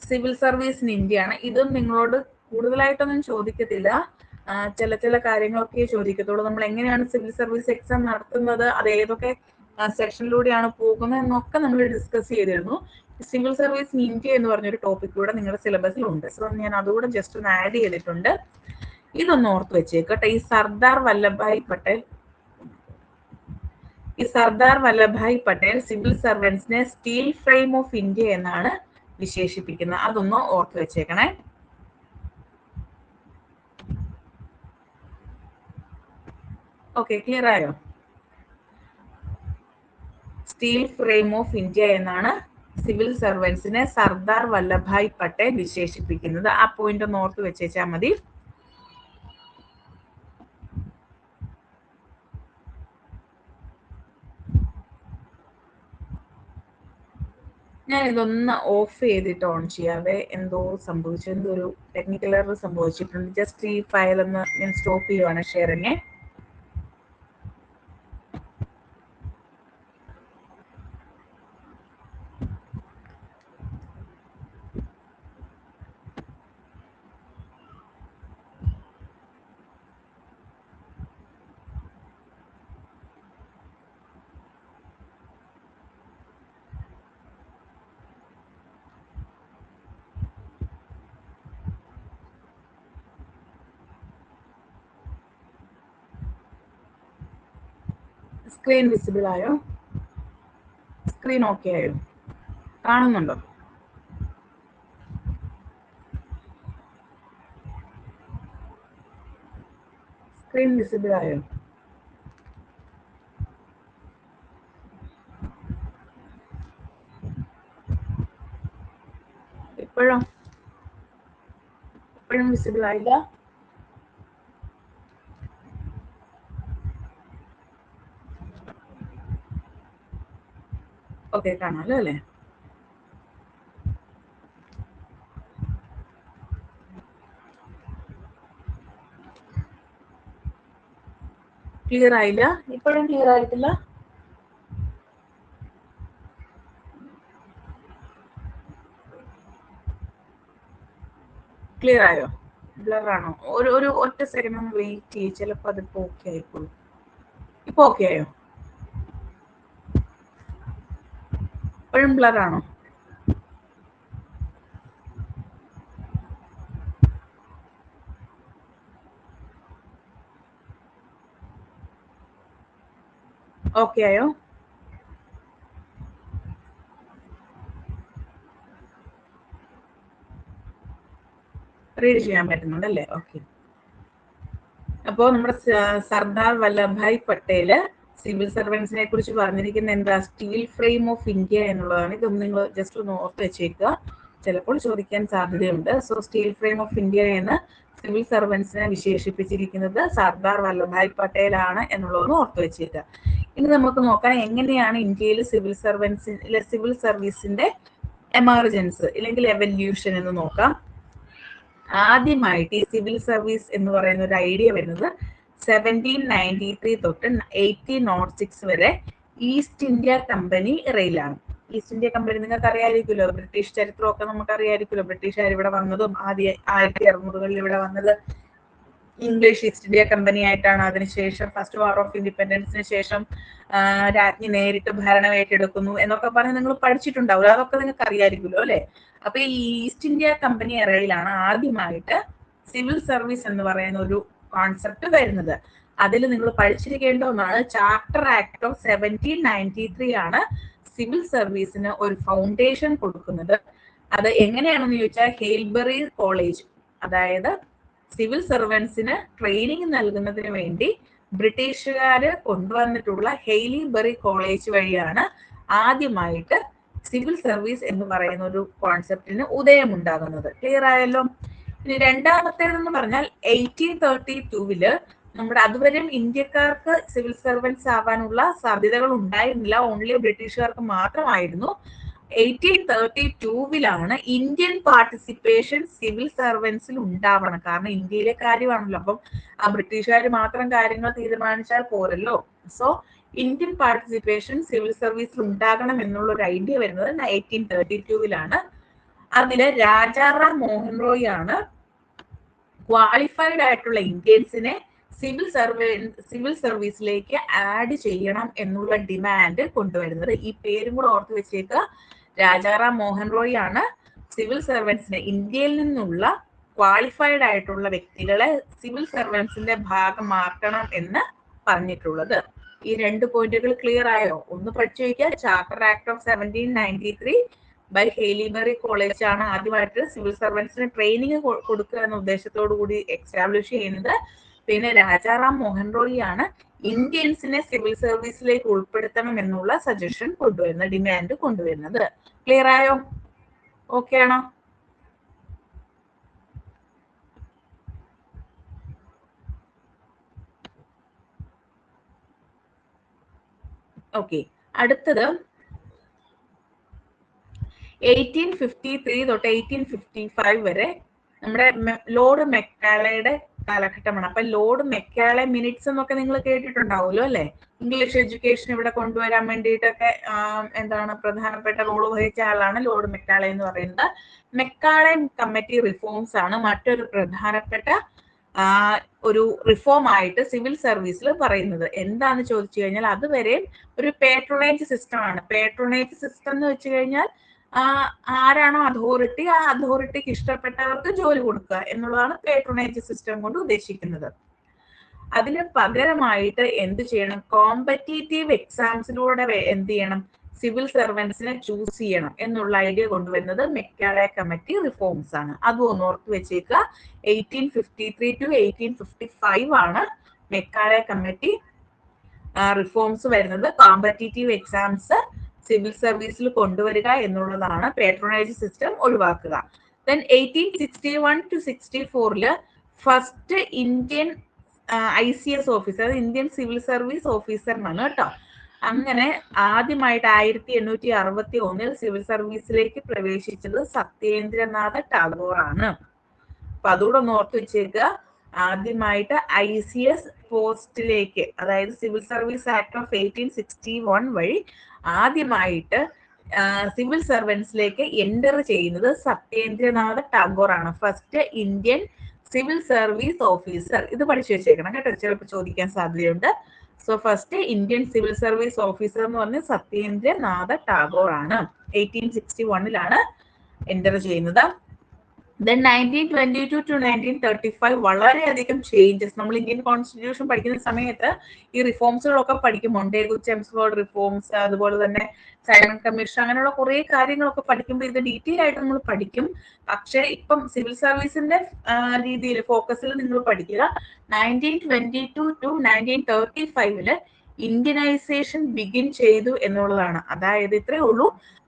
സിവിൽ സർവീസ് ഇൻ ഇന്ത്യ ആണ്. ഇതും നിങ്ങളോട് കൂടുതലായിട്ടൊന്നും ചോദിക്കത്തില്ല, ചില കാര്യങ്ങളൊക്കെ ചോദിക്കത്തുള്ളൂ. നമ്മൾ എങ്ങനെയാണ് സിവിൽ സർവീസ് എക്സാം നടത്തുന്നത്, അത് ഏതൊക്കെ സെക്ഷനിലൂടെയാണ് പോകുന്നത് എന്നൊക്കെ നമ്മൾ ഡിസ്കസ് ചെയ്തിരുന്നു. സിവിൽ സർവീസ് ഇൻ ഇന്ത്യ എന്ന് പറഞ്ഞൊരു ടോപ്പിക് കൂടെ നിങ്ങളുടെ സിലബസിൽ ഉണ്ട്. സോ ഞാൻ അതുകൂടെ ജസ്റ്റ് ഒന്ന് ആഡ് ചെയ്തിട്ടുണ്ട്. ഇതൊന്ന് ഓർത്ത് വെച്ചേക്കട്ടെ. ഈ സർദാർ വല്ലഭായ് പട്ടേൽ സിവിൽ സർവൻസിനെ സ്റ്റീൽ ഫ്രെയിം ഓഫ് ഇന്ത്യ എന്നാണ് വിശേഷിപ്പിക്കുന്നത്. അതൊന്ന് ഓർത്ത് വെച്ചേക്കണേ. ഓക്കെ, ക്ലിയർ ആയോ? സ്റ്റീൽ ഫ്രെയിം ഓഫ് ഇന്ത്യ എന്നാണ് സിവിൽ സർവൻസിനെ സർദാർ വല്ലഭായ് പട്ടേൽ വിശേഷിപ്പിക്കുന്നത്. ആ പോയിന്റ് ഒന്ന് ഓർത്ത് വെച്ചേച്ചാൽ മതി. ഞാൻ ഇതൊന്ന് ഓഫ് ചെയ്തിട്ട് ഓൺ ചെയ്യാവേ. എന്തോ സംഭവിച്ചു, എന്തോ ഒരു ടെക്നിക്കൽ എറർ സംഭവിച്ചിട്ടുണ്ട്. ജസ്റ്റ് ഈ ഫയൽ ഒന്ന് ഞാൻ സ്റ്റോപ്പ് ചെയ്യുവാണ് ഷെയറിങ്. സ്ക്രീൻ വിസിബിൾ ആയോ? സ്ക്രീൻ ഓക്കെ ആയോ? കാണുന്നുണ്ടോ? സ്ക്രീൻ വിസിബിൾ ആയോ? ഇപ്പോഴും വിസിബിൾ ആയില്ല? ഓക്കെ, കാണാമല്ലോ അല്ലേ? ക്ലിയർ ആയില്ല? ഇപ്പോഴും ക്ലിയർ ആയിട്ടില്ല? ക്ലിയർ ആയോ? ബ്ലർ ആണോ? ഒരു ഒറ്റ സെക്കൻഡ് ഒന്ന് വെയിറ്റ് ചെയ്യും, ചിലപ്പോൾ അതിപ്പോ ഓക്കെ ആയിക്കോളൂ. ഇപ്പൊ ഓക്കെ ആയോ? ഇപ്പോഴും ബ്ലർ ആണോ? ഓക്കെ ആയോ? റീഡ് ചെയ്യാൻ പറ്റുന്നുണ്ടല്ലേ? ഓക്കെ. അപ്പോ നമ്മുടെ സർദാർ വല്ലഭായ് പട്ടേല് സിവിൽ സർവൻസിനെ കുറിച്ച് പറഞ്ഞിരിക്കുന്ന എന്താ? സ്റ്റീൽ ഫ്രെയിം ഓഫ് ഇന്ത്യ എന്നുള്ളതാണ്. ഇതൊന്ന് നിങ്ങൾ ജസ്റ്റ് ഒന്ന് ഓർത്ത് വെച്ചേക്കുക, ചിലപ്പോൾ ചോദിക്കാൻ സാധ്യതയുണ്ട്. So steel frame of India എന്ന് സിവിൽ സർവൻസിനെ വിശേഷിപ്പിച്ചിരിക്കുന്നത് സർദാർ വല്ലഭായ് പട്ടേൽ ആണ് എന്നുള്ളതൊന്ന് ഓർത്ത് വെച്ചേക്കുക. ഇനി നമുക്ക് നോക്കാം എങ്ങനെയാണ് ഇന്ത്യയിൽ സിവിൽ സർവീസിന്റെ എമർജൻസ് അല്ലെങ്കിൽ എവല്യൂഷൻ എന്ന് നോക്കാം. ആദ്യമായിട്ട് ഈ സിവിൽ സർവീസ് എന്ന് പറയുന്ന ഒരു ഐഡിയ വരുന്നത് 1793 തൊട്ട് 1806 വരെ ഈസ്റ്റ് ഇന്ത്യ കമ്പനി ഇറയിലാണ്. ഈസ്റ്റ് ഇന്ത്യ കമ്പനി നിങ്ങൾക്ക് അറിയാമായിരിക്കുമല്ലോ, ബ്രിട്ടീഷ് ചരിത്രമൊക്കെ നമുക്ക് അറിയാമായിരിക്കുമല്ലോ. ബ്രിട്ടീഷുകാർ ഇവിടെ വന്നതും 1600-കളിൽ ഇവിടെ വന്നത് ഇംഗ്ലീഷ് ഈസ്റ്റ് ഇന്ത്യ കമ്പനി ആയിട്ടാണ്. അതിനുശേഷം ഫസ്റ്റ് വാർ ഓഫ് ഇൻഡിപെൻഡൻസിന് ശേഷം രാജ്ഞി നേരിട്ട് ഭരണം ഏറ്റെടുക്കുന്നു എന്നൊക്കെ പറഞ്ഞ് നിങ്ങൾ പഠിച്ചിട്ടുണ്ടാവും. അതൊക്കെ നിങ്ങൾക്ക് അറിയാമായിരിക്കുമല്ലോ അല്ലെ? അപ്പൊ ഈ ഈസ്റ്റ് ഇന്ത്യ കമ്പനി ഇറയിലാണ് ആദ്യമായിട്ട് സിവിൽ സർവീസ് എന്ന് പറയുന്ന ഒരു കോൺസെപ്റ്റ് വരുന്നത്. അതിൽ നിങ്ങൾ പഠിച്ചിരിക്കേണ്ട ഒന്നാണ് ചാർട്ടർ ആക്ട് ഓഫ് 1793 ആണ് സിവിൽ സർവീസിന് ഒരു ഫൗണ്ടേഷൻ കൊടുക്കുന്നത്. അത് എങ്ങനെയാണെന്ന് ചോദിച്ചാൽ ഹെയിൽബറി കോളേജ്, അതായത് സിവിൽ സർവൻസിന് ട്രെയിനിങ് നൽകുന്നതിന് വേണ്ടി ബ്രിട്ടീഷുകാര് കൊണ്ടുവന്നിട്ടുള്ള ഹെയിലിബറി കോളേജ് വഴിയാണ് ആദ്യമായിട്ട് സിവിൽ സർവീസ് എന്ന് പറയുന്ന ഒരു കോൺസെപ്റ്റിന് ഉദയമുണ്ടാകുന്നത്. ക്ലിയർ ആയല്ലോ? ഇനി രണ്ടാമത്തേതെന്ന് പറഞ്ഞാൽ 1832 നമ്മുടെ അതുവരെയും ഇന്ത്യക്കാർക്ക് സിവിൽ സർവൻസ് ആവാനുള്ള സാധ്യതകൾ ഉണ്ടായിരുന്നില്ല, ഓൺലി ബ്രിട്ടീഷുകാർക്ക് മാത്രമായിരുന്നു. 1832 ഇന്ത്യൻ പാർട്ടിസിപ്പേഷൻ സിവിൽ സർവൻസിൽ ഉണ്ടാവണം. കാരണം ഇന്ത്യയിലെ കാര്യമാണല്ലോ, അപ്പം ആ ബ്രിട്ടീഷുകാർ മാത്രം കാര്യങ്ങൾ തീരുമാനിച്ചാൽ പോരല്ലോ. സോ ഇന്ത്യൻ പാർട്ടിസിപ്പേഷൻ സിവിൽ സർവീസിൽ ഉണ്ടാകണം എന്നുള്ള ഒരു ഐഡിയ വരുന്നത് 1832 അതില് രാജാറാം മോഹൻ റോയ് ആണ് ക്വാളിഫൈഡ് ആയിട്ടുള്ള ഇന്ത്യൻസിനെ സിവിൽ സർവീസിലേക്ക് ആഡ് ചെയ്യണം എന്നുള്ള ഡിമാൻഡ് കൊണ്ടുവരുന്നത്. ഈ പേരും കൂടെ ഓർത്ത് വെച്ചേക്കുക. രാജാറാം മോഹൻ റോയ് ആണ് സിവിൽ സർവൻസിനെ, ഇന്ത്യയിൽ നിന്നുള്ള ക്വാളിഫൈഡ് ആയിട്ടുള്ള വ്യക്തികളെ സിവിൽ സർവൻസിന്റെ ഭാഗമാക്കണം എന്ന് പറഞ്ഞിട്ടുള്ളത്. ഈ 2 പോയിന്റുകൾ ക്ലിയർ ആയോ? ഒന്ന് പഠിച്ചു വയ്ക്കുക. Charter act of 1793 by Haileybury College ആണ് ആദ്യമായിട്ട് സിവിൽ സർവൻസിന് ട്രെയിനിങ് കൊടുക്കുക എന്ന ഉദ്ദേശത്തോടു കൂടി എസ്റ്റാബ്ലിഷ് ചെയ്യുന്നത്. പിന്നെ രാജാറാം മോഹൻ റോയ് ആണ് ഇന്ത്യൻസിനെ സിവിൽ സർവീസിലേക്ക് ഉൾപ്പെടുത്തണം എന്നുള്ള സജഷൻ കൊണ്ടുവരുന്നത്, ഡിമാൻഡ് കൊണ്ടുവരുന്നത്. ക്ലിയർ ആയോ? ഓക്കെ ആണോ? ഓക്കെ, അടുത്തത് 1853 തൊട്ട് 1855 വരെ നമ്മുടെ ലോർഡ് മെക്കാളയുടെ കാലഘട്ടമാണ്. അപ്പൊ ലോർഡ് മെക്കാളെ മിനിറ്റ്സ് എന്നൊക്കെ നിങ്ങൾ കേട്ടിട്ടുണ്ടാവുമല്ലോ അല്ലെ? ഇംഗ്ലീഷ് എഡ്യൂക്കേഷൻ ഇവിടെ കൊണ്ടുവരാൻ വേണ്ടിയിട്ടൊക്കെ എന്താണ് പ്രധാനപ്പെട്ട റോള് വഹിച്ച ആളാണ് ലോർഡ് മെക്കാളെ എന്ന് പറയുന്നത്. മെക്കാളെ കമ്മിറ്റി റിഫോംസ് ആണ് മറ്റൊരു പ്രധാനപ്പെട്ട ഒരു റിഫോം ആയിട്ട് സിവിൽ സർവീസിൽ പറയുന്നത്. എന്താന്ന് ചോദിച്ചു കഴിഞ്ഞാൽ അതുവരെ ഒരു പേട്രണേജ് സിസ്റ്റം ആണ്. പേട്രണേജ് സിസ്റ്റം എന്ന് വെച്ച് കഴിഞ്ഞാൽ ആരാണോ അതോറിറ്റി, ആ അതോറിറ്റിക്ക് ഇഷ്ടപ്പെട്ടവർക്ക് ജോലി കൊടുക്കുക എന്നുള്ളതാണ് പേട്രണേജ് സിസ്റ്റം കൊണ്ട് ഉദ്ദേശിക്കുന്നത്. അതിന് പകരമായിട്ട് എന്ത് ചെയ്യണം? കോമ്പറ്റീറ്റീവ് എക്സാംസിലൂടെ എന്ത് ചെയ്യണം? സിവിൽ സർവൻസിനെ ചൂസ് ചെയ്യണം എന്നുള്ള ഐഡിയ കൊണ്ടുവരുന്നത് മെക്കാളെ കമ്മിറ്റി റിഫോംസ് ആണ്. അതും ഒന്ന് ഓർത്ത് വെച്ചേക്കുക. 1853 to 1855 ആണ് മെക്കാളെ കമ്മിറ്റി റിഫോംസ് വരുന്നത്. കോമ്പറ്റീറ്റീവ് എക്സാംസ് സിവിൽ സർവീസിൽ കൊണ്ടുവരിക എന്നുള്ളതാണ്, പേട്രണേജ് സിസ്റ്റം ഒഴിവാക്കുക. Then 1861 to 64 first Indian ICS officer, Indian civil service ഓഫീസറിനാണ് കേട്ടോ. അങ്ങനെ ആദ്യമായിട്ട് 1861 സിവിൽ സർവീസിലേക്ക് പ്രവേശിച്ചത് സത്യേന്ദ്രനാഥ ടാഗോർ ആണ്. അപ്പൊ അതുകൂടെ ഒന്ന് ഓർത്ത് വെച്ചേക്കുക. ആദ്യമായിട്ട് ICS പോസ്റ്റിലേക്ക്, അതായത് സിവിൽ സർവീസ് ആക്ട് ഓഫ് 1861 വഴി ആദ്യമായിട്ട് സിവിൽ സർവൻസിലേക്ക് എൻ്റർ ചെയ്യുന്നത് സത്യേന്ദ്രനാഥ ടാഗോർ ആണ്. First Indian civil service officer. ഇത് പഠിച്ചു വെച്ചേക്കണം കേട്ടോ, ചിലപ്പോൾ ചോദിക്കാൻ സാധ്യതയുണ്ട്. So first Indian civil service officer എന്ന് പറഞ്ഞ സത്യേന്ദ്രനാഥ ടാഗോർ ആണ്. 1861 എൻ്റർ ചെയ്യുന്നത്. ദെൻ 1922 to 1935 വളരെയധികം ചേഞ്ചസ്. നമ്മൾ ഇന്ത്യൻ കോൺസ്റ്റിറ്റ്യൂഷൻ പഠിക്കുന്ന സമയത്ത് ഈ റിഫോംസുകളൊക്കെ പഠിക്കും. മൊണ്ടേഗു ചെംസ്ഫോർഡ് റിഫോംസ്, അതുപോലെ തന്നെ സൈമൺ കമ്മീഷൻ, അങ്ങനെയുള്ള കുറെ കാര്യങ്ങളൊക്കെ പഠിക്കുമ്പോൾ ഇത് ഡീറ്റെയിൽ ആയിട്ട് നമ്മൾ പഠിക്കും. പക്ഷെ ഇപ്പം സിവിൽ സർവീസിന്റെ രീതിയിൽ ഫോക്കസിൽ നിങ്ങൾ പഠിക്കുക. 1922 to 1935 ഇന്ത്യനൈസേഷൻ ബിഗിൻ ചെയ്തു എന്നുള്ളതാണ്. അതായത് ഇത്രേ ഉള്ളൂ,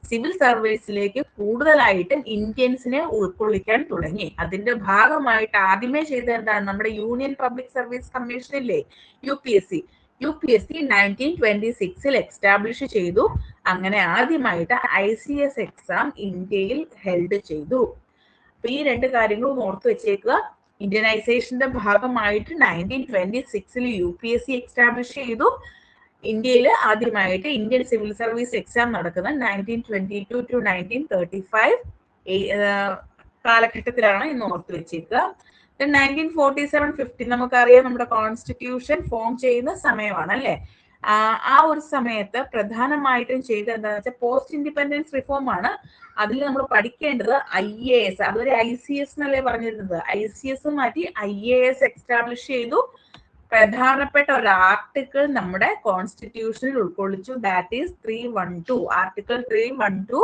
സിവിൽ സർവീസിലേക്ക് കൂടുതലായിട്ട് ഇന്ത്യൻസിനെ ഉൾക്കൊള്ളിക്കാൻ തുടങ്ങി. അതിന്റെ ഭാഗമായിട്ട് ആദ്യമേ ചെയ്തത് എന്താണ്? നമ്മുടെ യൂണിയൻ പബ്ലിക് സർവീസ് കമ്മീഷൻ ഇല്ലേ, UPSC 1926 എസ്റ്റാബ്ലിഷ് ചെയ്തു. അങ്ങനെ ആദ്യമായിട്ട് ICS എക്സാം ഇന്ത്യയിൽ ഹെൽഡ് ചെയ്തു. അപ്പൊ ഈ 2 കാര്യങ്ങളും ഓർത്ത് വെച്ചേക്കുക. ഇന്ത്യനൈസേഷന്റെ ഭാഗമായിട്ട് 1926 UPSC എസ്റ്റാബ്ലിഷ് ചെയ്തു. ഇന്ത്യയിൽ ആദ്യമായിട്ട് ഇന്ത്യൻ സിവിൽ സർവീസ് എക്സാം നടക്കുന്നത് 1922 to 1935 കാലഘട്ടത്തിലാണ് എന്ന് ഓർത്ത് വെച്ചേക്കുക. 1947-50 നമുക്കറിയാം, നമ്മുടെ കോൺസ്റ്റിറ്റ്യൂഷൻ ഫോം ചെയ്യുന്ന സമയമാണ് അല്ലെ. ആ ഒരു സമയത്ത് പ്രധാനമായിട്ടും ചെയ്തത് എന്താണെന്ന് വെച്ചാൽ പോസ്റ്റ് ഇൻഡിപെൻഡൻസ് റിഫോം ആണ്. അതിൽ നമ്മൾ പഠിക്കേണ്ടത് IAS, അതുവരെ ICS എന്നല്ലേ പറഞ്ഞിരുന്നത്, ICS മാറ്റി IAS എസ്റ്റാബ്ലിഷ് ചെയ്തു. പ്രധാനപ്പെട്ട ഒരു ആർട്ടിക്കിൾ നമ്മുടെ കോൺസ്റ്റിറ്റ്യൂഷനിൽ ഉൾക്കൊള്ളിച്ചു. That is 312. Article 312,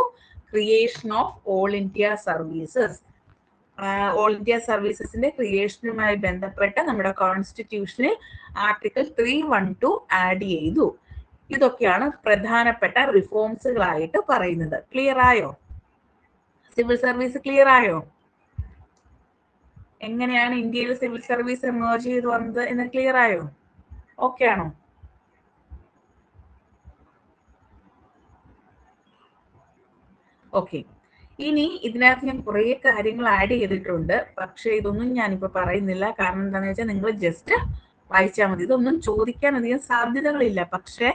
creation of all India services. All India സർവീസസിന്റെ ക്രിയേഷനുമായി ബന്ധപ്പെട്ട് നമ്മുടെ കോൺസ്റ്റിറ്റ്യൂഷനിൽ ആർട്ടിക്കിൾ 312 ആഡ് ചെയ്തു. ഇതൊക്കെയാണ് പ്രധാനപ്പെട്ട റിഫോംസുകളായിട്ട് പറയുന്നത്. ക്ലിയർ ആയോ? സിവിൽ സർവീസ് ക്ലിയർ ആയോ? എങ്ങനെയാണ് ഇന്ത്യയിൽ സിവിൽ സർവീസ് എമേർജ് ചെയ്ത് വന്നത് എന്ന് ക്ലിയർ ആയോ? ഓക്കെ ആണോ? ഓക്കെ. ഇനി ഇതിനകത്ത് ഞാൻ കുറേ കാര്യങ്ങൾ ആഡ് ചെയ്തിട്ടുണ്ട്. പക്ഷെ ഇതൊന്നും ഞാനിപ്പോ പറയുന്നില്ല. കാരണം എന്താണെന്ന് വെച്ചാൽ നിങ്ങൾ ജസ്റ്റ് വായിച്ചാൽ മതി. ഇതൊന്നും ചോദിക്കാൻ അധികം സാധ്യതകളില്ല. പക്ഷെ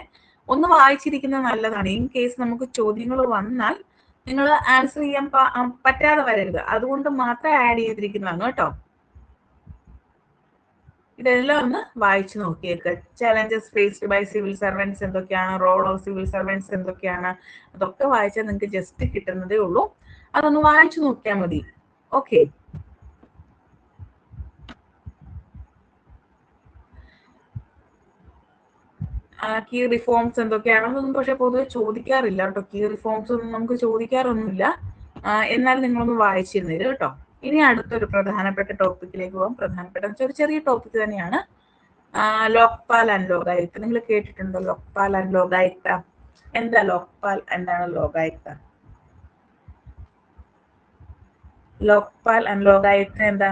ഒന്ന് വായിച്ചിരിക്കുന്നത് നല്ലതാണ്. ഇൻ കേസ് നമുക്ക് ചോദ്യങ്ങൾ വന്നാൽ നിങ്ങൾ ആൻസർ ചെയ്യാൻ പറ്റാതെ വരരുത്. അതുകൊണ്ട് മാത്രം ആഡ് ചെയ്തിരിക്കുന്നതാണ് കേട്ടോ. ഇതെല്ലാം ഒന്ന് വായിച്ചു നോക്കിയേക്ക്. Challenges faced by civil servants എന്തൊക്കെയാണ്, റോൾ ഓഫ് സിവിൽ സർവൻസ് എന്തൊക്കെയാണ്, അതൊക്കെ വായിച്ചാൽ നിങ്ങൾക്ക് ജസ്റ്റ് കിട്ടുന്നതേ ഉള്ളൂ. അതൊന്ന് വായിച്ചു നോക്കിയാൽ മതി. ഓക്കെ. കീ റിഫോംസ് എന്തൊക്കെയാണെന്നൊന്നും പക്ഷെ പൊതുവെ ചോദിക്കാറില്ല കേട്ടോ. കീ റിഫോംസ് ഒന്നും നമുക്ക് ചോദിക്കാറൊന്നുമില്ല. എന്നാൽ നിങ്ങളൊന്ന് വായിച്ചിരുന്നില്ല കേട്ടോ. ഇനി അടുത്തൊരു പ്രധാനപ്പെട്ട ടോപ്പിക്കിലേക്ക് പോകാം. പ്രധാനപ്പെട്ട ഒരു ചെറിയ ടോപ്പിക് തന്നെയാണ്. ലോക്പാൽ ആൻഡ് ലോകായുക്ത. നിങ്ങൾ കേട്ടിട്ടുണ്ടോ ലോക്പാൽ ആൻഡ് ലോകായുക്ത? എന്താ ലോക്പാൽ, എന്താണ് ലോകായുക്ത? ലോക്പാൽ ആൻഡ് ലോകായുക്ത എന്താ?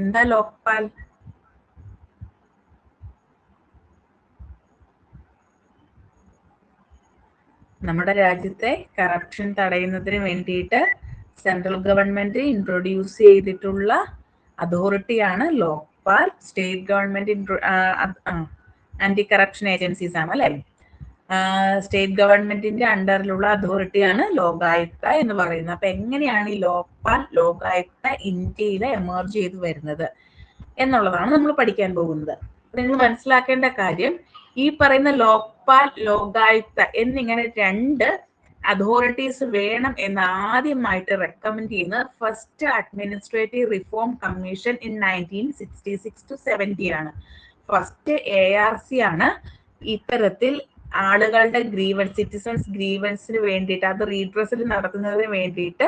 എന്താ ലോക്പാൽ? നമ്മുടെ രാജ്യത്തെ കറപ്ഷൻ തടയുന്നതിന് വേണ്ടിയിട്ട് സെൻട്രൽ ഗവൺമെന്റ് ഇൻട്രൊഡ്യൂസ് ചെയ്തിട്ടുള്ള അതോറിറ്റിയാണ് Lokpal. State government anti corruption agencies ആണ് അല്ലെ. സ്റ്റേറ്റ് ഗവൺമെന്റിന്റെ അണ്ടറിലുള്ള അതോറിറ്റിയാണ് ലോകായുക്ത എന്ന് പറയുന്നത്. അപ്പൊ എങ്ങനെയാണ് ഈ ലോക്പാൽ, ലോകായുക്ത ഇന്ത്യയിൽ എമർജ് ചെയ്ത് വരുന്നത് എന്നുള്ളതാണ് നമ്മൾ പഠിക്കാൻ പോകുന്നത്. നിങ്ങൾ മനസ്സിലാക്കേണ്ട കാര്യം, ഈ പറയുന്ന ലോക്പാൽ, ലോകായുക്ത എന്നിങ്ങനെ രണ്ട് അതോറിറ്റീസ് വേണം എന്ന് ആദ്യമായിട്ട് റെക്കമെൻഡ് ചെയ്യുന്നത് first administrative reform commission in 1966-70 ആണ്. ഫസ്റ്റ് ARC ആണ് ഇത്തരത്തിൽ ആളുകളുടെ ഗ്രീവൻസ്, സിറ്റിസൺസ് ഗ്രീവൻസിന് വേണ്ടിയിട്ട്, അത് റീഡ്രസിൽ നടത്തുന്നതിന് വേണ്ടിയിട്ട്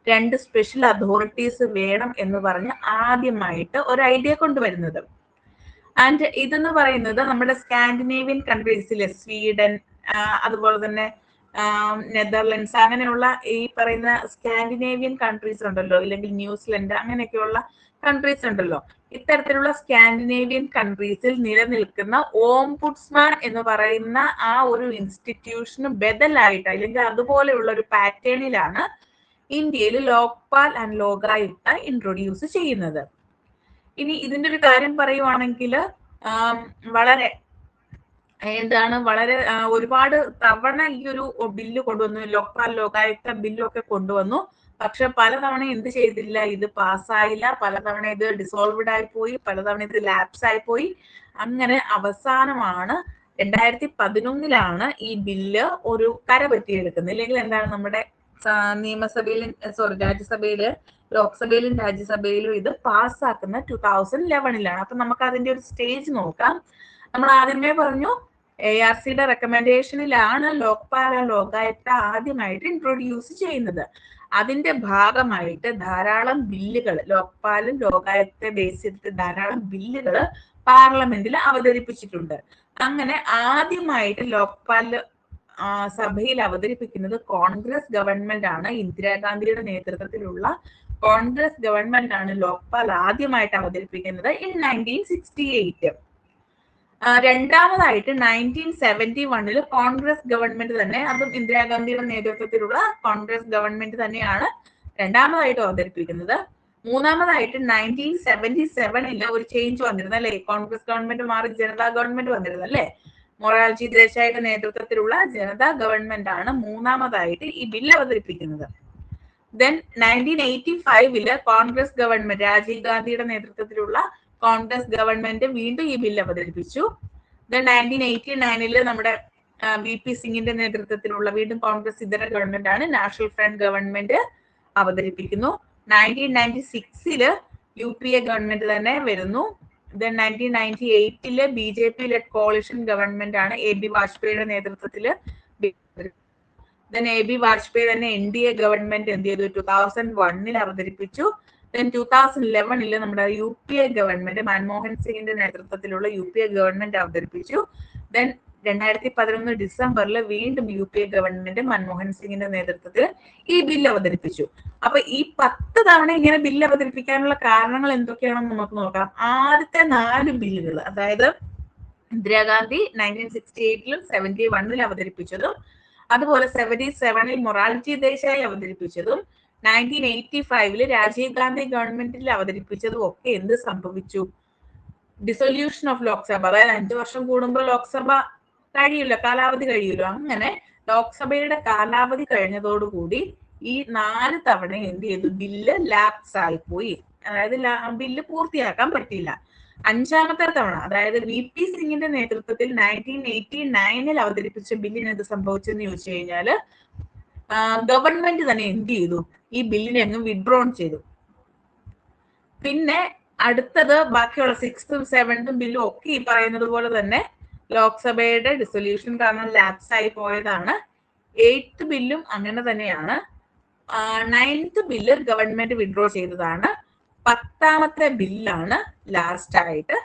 രണ്ട് സ്പെഷ്യൽ അതോറിറ്റീസ് വേണം എന്ന് പറഞ്ഞ് ആദ്യമായിട്ട് ഒരു ഐഡിയ കൊണ്ടുവരുന്നത്. ആൻഡ് ഇതെന്ന് പറയുന്നത് നമ്മുടെ സ്കാൻഡിനേവിയൻ കൺട്രീസിലെ സ്വീഡൻ, അതുപോലെ തന്നെ നെതർലൻഡ്സ്, അങ്ങനെയുള്ള ഈ പറയുന്ന സ്കാൻഡിനേവിയൻ കൺട്രീസ് ഉണ്ടല്ലോ, ഇല്ലെങ്കിൽ ന്യൂസിലൻഡ്, അങ്ങനെയൊക്കെയുള്ള കൺട്രീസ് ഉണ്ടല്ലോ. ഇത്തരത്തിലുള്ള സ്കാൻഡിനേവിയൻ കൺട്രീസിൽ നിലനിൽക്കുന്ന ഓംബുഡ്സ്മാൻ എന്ന് പറയുന്ന ആ ഒരു ഇൻസ്റ്റിറ്റ്യൂഷന് ബദലായിട്ട്, അല്ലെങ്കിൽ അതുപോലെയുള്ള ഒരു പാറ്റേണിലാണ് ഇന്ത്യയിൽ ലോക്പാൽ ആൻഡ് ലോകായുക്ത ഇൻട്രൊഡ്യൂസ് ചെയ്യുന്നത്. ഇനി ഇതിന്റെ ഒരു കാര്യം പറയുവാണെങ്കിൽ വളരെ ഒരുപാട് തവണ ഈ ഒരു ബില്ല് കൊണ്ടുവന്നു, ലോക്പാൽ ലോകായുക്ത ബില്ലൊക്കെ കൊണ്ടുവന്നു. പക്ഷെ പലതവണ എന്ത് ചെയ്തില്ല, ഇത് പാസ്സായില്ല. പലതവണ ഇത് ഡിസോൾവ്ഡ് ആയി പോയി, പലതവണ ഇത് ലാപ്സ് ആയി പോയി. അങ്ങനെ അവസാനമാണ് 2011 ഈ ബില്ല് ഒരു കര പറ്റിയെടുക്കുന്നത്. ഇല്ലെങ്കിൽ എന്താണ്, നമ്മുടെ നിയമസഭയിലും രാജ്യസഭയില്, ലോക്സഭയിലും രാജ്യസഭയിലും ഇത് പാസ്സാക്കുന്ന 2011 അപ്പൊ നമുക്ക് അതിന്റെ ഒരു സ്റ്റേജ് നോക്കാം. നമ്മൾ ആദ്യമേ പറഞ്ഞു ARCയുടെ റെക്കമെൻഡേഷനിലാണ് ലോക്പാൽ ലോകായുക്ത ആദ്യമായിട്ട് ഇൻട്രൊഡ്യൂസ് ചെയ്യുന്നത്. അതിന്റെ ഭാഗമായിട്ട് ധാരാളം ബില്ലുകൾ, ലോക്പാലും ലോകായുക്ത ബേസ് ചെയ്തിട്ട് ധാരാളം ബില്ലുകൾ പാർലമെന്റിൽ അവതരിപ്പിച്ചിട്ടുണ്ട്. അങ്ങനെ ആദ്യമായിട്ട് ലോക്പാൽ സഭയിൽ അവതരിപ്പിക്കുന്നത് കോൺഗ്രസ് ഗവൺമെന്റ് ആണ്. ഇന്ദിരാഗാന്ധിയുടെ നേതൃത്വത്തിലുള്ള കോൺഗ്രസ് ഗവൺമെന്റ് ആണ് ലോക്പാൽ ആദ്യമായിട്ട് അവതരിപ്പിക്കുന്നത് ഇൻ 1968. രണ്ടാമതായിട്ട് 1971 കോൺഗ്രസ് ഗവൺമെന്റ് തന്നെ, അതും ഇന്ദിരാഗാന്ധിയുടെ നേതൃത്വത്തിലുള്ള കോൺഗ്രസ് ഗവൺമെന്റ് തന്നെയാണ് രണ്ടാമതായിട്ട് അവതരിപ്പിക്കുന്നത്. മൂന്നാമതായിട്ട് 1977 ഒരു ചേഞ്ച് വന്നിരുന്നു അല്ലെ, കോൺഗ്രസ് ഗവൺമെന്റ് മാറി ജനതാ ഗവൺമെന്റ് വന്നിരുന്നു അല്ലെ. മൊറാർജി ദേശായിയുടെ നേതൃത്വത്തിലുള്ള ജനതാ ഗവൺമെന്റ് ആണ് മൂന്നാമതായിട്ട് ഈ ബില്ല് അവതരിപ്പിക്കുന്നത്. ദെൻ 1985 കോൺഗ്രസ് ഗവൺമെന്റ്, രാജീവ് ഗാന്ധിയുടെ നേതൃത്വത്തിലുള്ള കോൺഗ്രസ് ഗവൺമെന്റ് വീണ്ടും ഈ ബില്ല് അവതരിപ്പിച്ചു. ദെൻ 1989 നമ്മുടെ VP സിംഗിന്റെ നേതൃത്വത്തിലുള്ള വീണ്ടും കോൺഗ്രസ് ഇതര ഗവൺമെന്റ് ആണ് നാഷണൽ ഫ്രണ്ട് ഗവൺമെന്റ് അവതരിപ്പിക്കുന്നു. 1996 UPA ഗവൺമെന്റ് തന്നെ വരുന്നു. ദെൻ 1998 BJP ലെഡ് കോalition ഗവൺമെന്റ് ആണ് AB വാജ്പേയിയുടെ നേതൃത്വത്തിൽ. ദെൻ AB വാജ്പേയി തന്നെ NDA ഗവൺമെന്റ് എന്ത് ചെയ്തു? 2001 അവതരിപ്പിച്ചു. ദെൻ 2011 നമ്മുടെ UPA ഗവൺമെന്റ് മൻമോഹൻ സിംഗിന്റെ നേതൃത്വത്തിലുള്ള UPA ഗവൺമെന്റ് അവതരിപ്പിച്ചു. ദെൻ 2011 ഡിസംബറിൽ വീണ്ടും UPA ഗവൺമെന്റ് മൻമോഹൻ സിംഗിന്റെ നേതൃത്വത്തിൽ ഈ ബില്ല് അവതരിപ്പിച്ചു. അപ്പൊ ഈ 10 തവണ ഇങ്ങനെ ബില്ല് അവതരിപ്പിക്കാനുള്ള കാരണങ്ങൾ എന്തൊക്കെയാണെന്ന് നമുക്ക് നോക്കാം. ആദ്യത്തെ 4 ബില്ലുകൾ, അതായത് ഇന്ദിരാഗാന്ധി 1968 71 അവതരിപ്പിച്ചതും, അതുപോലെ 77 മൊറാർജി ദേശായി അവതരിപ്പിച്ചതും, 1985 രാജീവ് ഗാന്ധി ഗവൺമെന്റിൽ അവതരിപ്പിച്ചതും ഒക്കെ എന്ത് സംഭവിച്ചു? ഡിസൊല്യൂഷൻ ഓഫ് ലോക്സഭ, അതായത് 5 വർഷം കൂടുമ്പോൾ ലോക്സഭ കഴിയുമല്ലോ, കാലാവധി കഴിയുമല്ലോ. അങ്ങനെ ലോക്സഭയുടെ കാലാവധി കഴിഞ്ഞതോടുകൂടി ഈ 4 തവണ എന്ത് ചെയ്തു? ബില്ല് ലാപ്സ് ആയിപ്പോയി, അതായത് ബില്ല് പൂർത്തിയാക്കാൻ പറ്റില്ല. 5ാമത്തെ തവണ, അതായത് VP സിംഗിന്റെ നേതൃത്വത്തിൽ 1989 അവതരിപ്പിച്ച ബില്ലിന് എന്ത് സംഭവിച്ചെന്ന് ചോദിച്ചു കഴിഞ്ഞാല് ഗവൺമെന്റ് തന്നെ എന്ത് ചെയ്തു? ഈ ബില്ലിനെ അങ്ങ് വിഡ്രോൺ ചെയ്തു. പിന്നെ അടുത്തത് ബാക്കിയുള്ള 6th 7th ബില്ലും ഒക്കെ ഈ പറയുന്നത് പോലെ തന്നെ ലോക്സഭയുടെ ഡിസൊല്യൂഷൻ കാരണം ലാപ്സ് ആയി പോയതാണ്. 8th ബില്ലും അങ്ങനെ തന്നെയാണ്. 9th ബില്ല് ഗവൺമെന്റ് വിഡ്രോ ചെയ്തതാണ്. 10ാമത്തെ ബില്ലാണ് ലാസ്റ്റ് ആയിട്ട്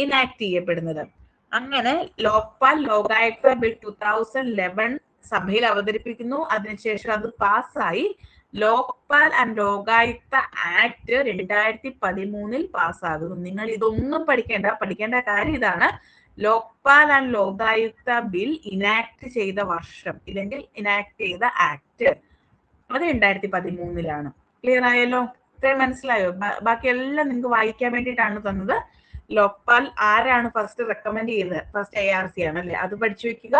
ഇനാക്ട് ചെയ്യപ്പെടുന്നത്. അങ്ങനെ ലോക്പാൽ ലോകായുക്ത ബിൽ 2011 സഭയിൽ അവതരിപ്പിക്കുന്നു. അതിനുശേഷം അത് പാസ്സായി. Lokpal and Lokayukta act 2013 പാസ്സാകുന്നു. നിങ്ങൾ ഇതൊന്നും പഠിക്കേണ്ട കാര്യം ഇതാണ്. Lokpal and Lokayukta bill enact ചെയ്ത വർഷം, ഇല്ലെങ്കിൽ ഇനാക്ട് ചെയ്ത ആക്ട്, അത് 2013 ക്ലിയർ ആയല്ലോ? ഇത്രയും മനസ്സിലായോ? ബാക്കിയെല്ലാം നിങ്ങൾക്ക് വായിക്കാൻ വേണ്ടിയിട്ടാണ് തന്നത്. ലോക്പാൽ ആരാണ് ഫസ്റ്റ് റെക്കമെൻഡ് ചെയ്തത്? ഫസ്റ്റ് ARC ആണ് അല്ലെ? അത് പഠിച്ചു വെക്കുക.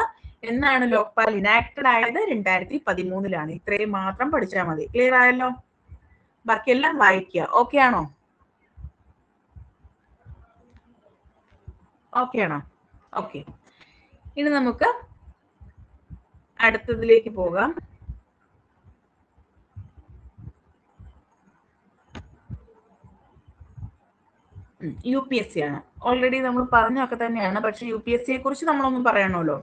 എന്നാണ് ലോക്പാൽ ഇനാക്റ്റഡ് ആയത്? 2013. ഇത്രയും മാത്രം പഠിച്ചാൽ മതി. ക്ലിയർ ആയല്ലോ? ബാക്കിയെല്ലാം വായിക്കുക. ഓക്കെ ആണോ? ഓക്കെ. ഇനി നമുക്ക് അടുത്തതിലേക്ക് പോകാം. UPSC ആണ്. ഓൾറെഡി നമ്മൾ പറഞ്ഞൊക്കെ തന്നെയാണ്, പക്ഷെ UPSC യെ കുറിച്ച് നമ്മളൊന്നും പറയണമല്ലോ.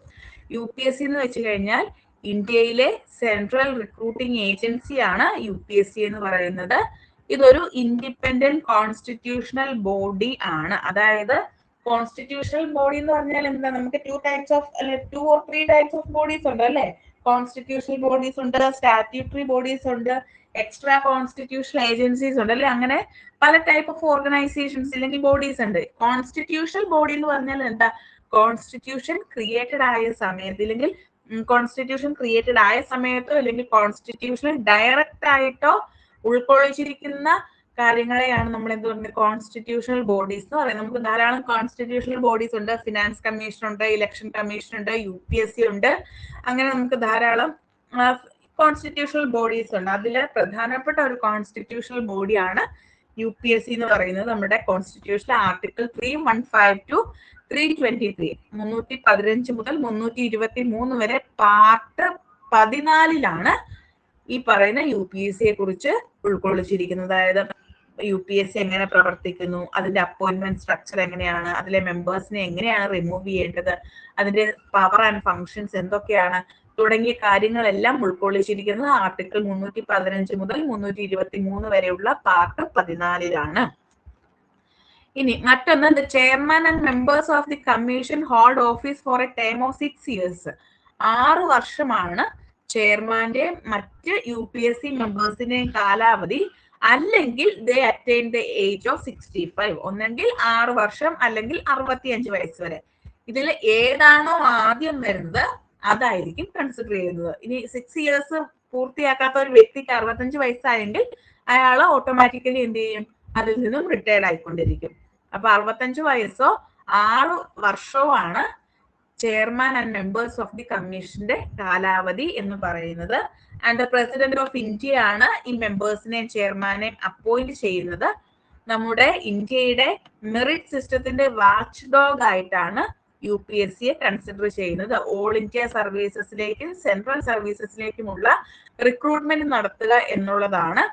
UPSC എന്ന് വെച്ച് കഴിഞ്ഞാൽ ഇന്ത്യയിലെ സെൻട്രൽ റിക്രൂട്ടിംഗ് ഏജൻസി ആണ് UPSC എന്ന് പറയുന്നത്. ഇതൊരു ഇൻഡിപെൻഡന്റ് കോൺസ്റ്റിറ്റ്യൂഷണൽ ബോഡി ആണ്. അതായത് കോൺസ്റ്റിറ്റ്യൂഷണൽ ബോഡി എന്ന് പറഞ്ഞാൽ എന്താ? നമുക്ക് 2 or 3 ടൈപ്സ് ഓഫ് ബോഡീസ് ഉണ്ട് അല്ലെ? കോൺസ്റ്റിറ്റ്യൂഷണൽ ബോഡീസ് ഉണ്ട്, സ്റ്റാറ്റ്യൂട്ടറി ബോഡീസ് ഉണ്ട്, എക്സ്ട്രാ കോൺസ്റ്റിറ്റ്യൂഷണൽ ഏജൻസീസ് ഉണ്ട് അല്ലെ? അങ്ങനെ പല ടൈപ്പ് ഓഫ് ഓർഗനൈസേഷൻസ് അല്ലെങ്കിൽ ബോഡീസ് ഉണ്ട്. കോൺസ്റ്റിറ്റ്യൂഷണൽ ബോഡി എന്ന് പറഞ്ഞാൽ എന്താ? കോൺസ്റ്റിറ്റ്യൂഷൻ ക്രിയേറ്റഡ് ആയ സമയത്ത്, ഇല്ലെങ്കിൽ കോൺസ്റ്റിറ്റ്യൂഷൻ ക്രിയേറ്റഡ് ആയ സമയത്തോ അല്ലെങ്കിൽ കോൺസ്റ്റിറ്റ്യൂഷനിൽ ഡയറക്റ്റ് ആയിട്ടോ ഉൾക്കൊള്ളിച്ചിരിക്കുന്ന കാര്യങ്ങളെയാണ് നമ്മൾ എന്ത് പറയുന്നത്? കോൺസ്റ്റിറ്റ്യൂഷണൽ ബോഡീസ് എന്ന് പറയുന്നത്. നമുക്ക് ധാരാളം കോൺസ്റ്റിറ്റ്യൂഷണൽ ബോഡീസ് ഉണ്ട്. ഫിനാൻസ് കമ്മീഷൻ ഉണ്ട്, ഇലക്ഷൻ കമ്മീഷൻ ഉണ്ട്, UPSC ഉണ്ട്. അങ്ങനെ നമുക്ക് ധാരാളം കോൺസ്റ്റിറ്റ്യൂഷണൽ ബോഡീസ് ഉണ്ട്. അതിൽ പ്രധാനപ്പെട്ട ഒരു കോൺസ്റ്റിറ്റ്യൂഷണൽ ബോഡിയാണ് UPSC എന്ന് പറയുന്നത്. നമ്മുടെ കോൺസ്റ്റിറ്റ്യൂഷൻ ആർട്ടിക്കിൾ 315 to 323, 315 മുതൽ 323 വരെ പാർട്ട് 14 ഈ പറയുന്ന UPSC യെ കുറിച്ച് ഉൾക്കൊള്ളിച്ചിരിക്കുന്നത്. അതായത് UPSC എങ്ങനെ പ്രവർത്തിക്കുന്നു, അതിന്റെ അപ്പോയിന്റ്മെന്റ് സ്ട്രക്ചർ എങ്ങനെയാണ്, അതിലെ മെമ്പേഴ്സിനെ എങ്ങനെയാണ് റിമൂവ് ചെയ്യേണ്ടത്, അതിന്റെ പവർ ആൻഡ് ഫങ്ഷൻസ് എന്തൊക്കെയാണ് തുടങ്ങിയ കാര്യങ്ങളെല്ലാം ഉൾക്കൊള്ളിച്ചിരിക്കുന്നത് ആർട്ടിക്കിൾ 315 മുതൽ 323 വരെയുള്ള പാർട്ട് 14 ഇനി മറ്റൊന്ന്, the chairman and members of the commission hold office four A time of 6 years. 6 വർഷമാണ് ചെയർമാന്റെ മറ്റ് UPSC മെമ്പേഴ്സിന്റെയും കാലാവധി. അല്ലെങ്കിൽ ദേ അറ്റൈൻ ദ ഏജ് ഓഫ് 65. ഒന്നെങ്കിൽ 6 വർഷം അല്ലെങ്കിൽ 65 വയസ്സ് വരെ. ഇതിൽ ഏതാണോ ആദ്യം വരുന്നത് അതായിരിക്കും കൺസിഡർ ചെയ്യുന്നത്. ഇനി 6 years പൂർത്തിയാക്കാത്ത ഒരു വ്യക്തിക്ക് 65 വയസ്സായെങ്കിൽ അയാൾ ഓട്ടോമാറ്റിക്കലി എന്ത് ചെയ്യും? അതിൽ നിന്നും റിട്ടയർഡ് ആയിക്കൊണ്ടിരിക്കും. അപ്പൊ 65 വയസ്സോ 6 വർഷവുമാണ് chairman and members of the കമ്മീഷന്റെ കാലാവധി എന്ന് പറയുന്നത്. And the president of India ആണ് ഈ മെമ്പേഴ്സിനെയും ചെയർമാനെയും അപ്പോയിന്റ് ചെയ്യുന്നത്. നമ്മുടെ ഇന്ത്യയുടെ മെറിറ്റ് സിസ്റ്റത്തിന്റെ വാച്ച് ഡോഗ് ആയിട്ടാണ് UPSC കൺസിഡർ ചെയ്യുന്നത്. ഓൾ ഇന്ത്യ സർവീസസിലേക്കും സെൻട്രൽ സർവീസസിലേക്കുമുള്ള റിക്രൂട്ട്മെന്റ് നടത്തുക എന്നുള്ളതാണ്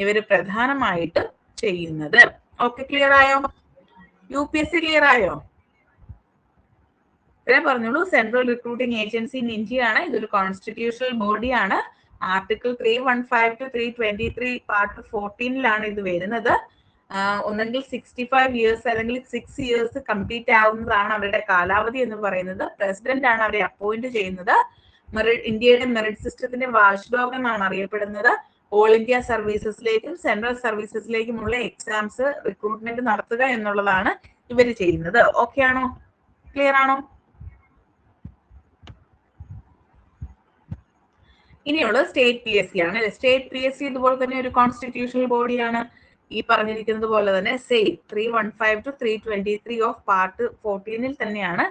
ഇവര് പ്രധാനമായിട്ട് ചെയ്യുന്നത്. ഓക്കെ, ക്ലിയർ ആയോ? UPSC ക്ലിയർ ആയോ? ഇത്രേ പറഞ്ഞോളൂ. Central recruiting agency in India ആണ്. ഇതൊരു കോൺസ്റ്റിറ്റ്യൂഷണൽ ബോഡിയാണ്. ആർട്ടിക്കിൾ 315 to 323 പാർട്ട് 14 ഇത് വരുന്നത്. ഒന്നെങ്കിൽ 65 ഇയേഴ്സ് അല്ലെങ്കിൽ 6 ഇയേഴ്സ് കംപ്ലീറ്റ് ആവുന്നതാണ് അവരുടെ കാലാവധി എന്ന് പറയുന്നത്. പ്രസിഡന്റ് ആണ് അവരെ അപ്പോയിന്റ് ചെയ്യുന്നത്. ഇന്ത്യയുടെ മെറിറ്റ് സിസ്റ്റത്തിന്റെ വാച്ച്ഡോഗ് എന്നാണ് അറിയപ്പെടുന്നത്. ഓൾ ഇന്ത്യ സർവീസസിലേക്കും സെൻട്രൽ സർവീസസിലേക്കുമുള്ള എക്സാംസ് റിക്രൂട്ട്മെന്റ് നടത്തുക എന്നുള്ളതാണ് ഇവർ ചെയ്യുന്നത്. ഓക്കെ ആണോ? ക്ലിയർ ആണോ? ഇനിയുള്ളത് സ്റ്റേറ്റ് PSC ആണ്. സ്റ്റേറ്റ് PSC ഇതുപോലെ തന്നെ ഒരു കോൺസ്റ്റിറ്റ്യൂഷണൽ ബോഡിയാണ്. ഈ പറഞ്ഞിരിക്കുന്നത് പോലെ തന്നെ സെയിം 315 to 323 ഓഫ് പാർട്ട് 14 തന്നെയാണ്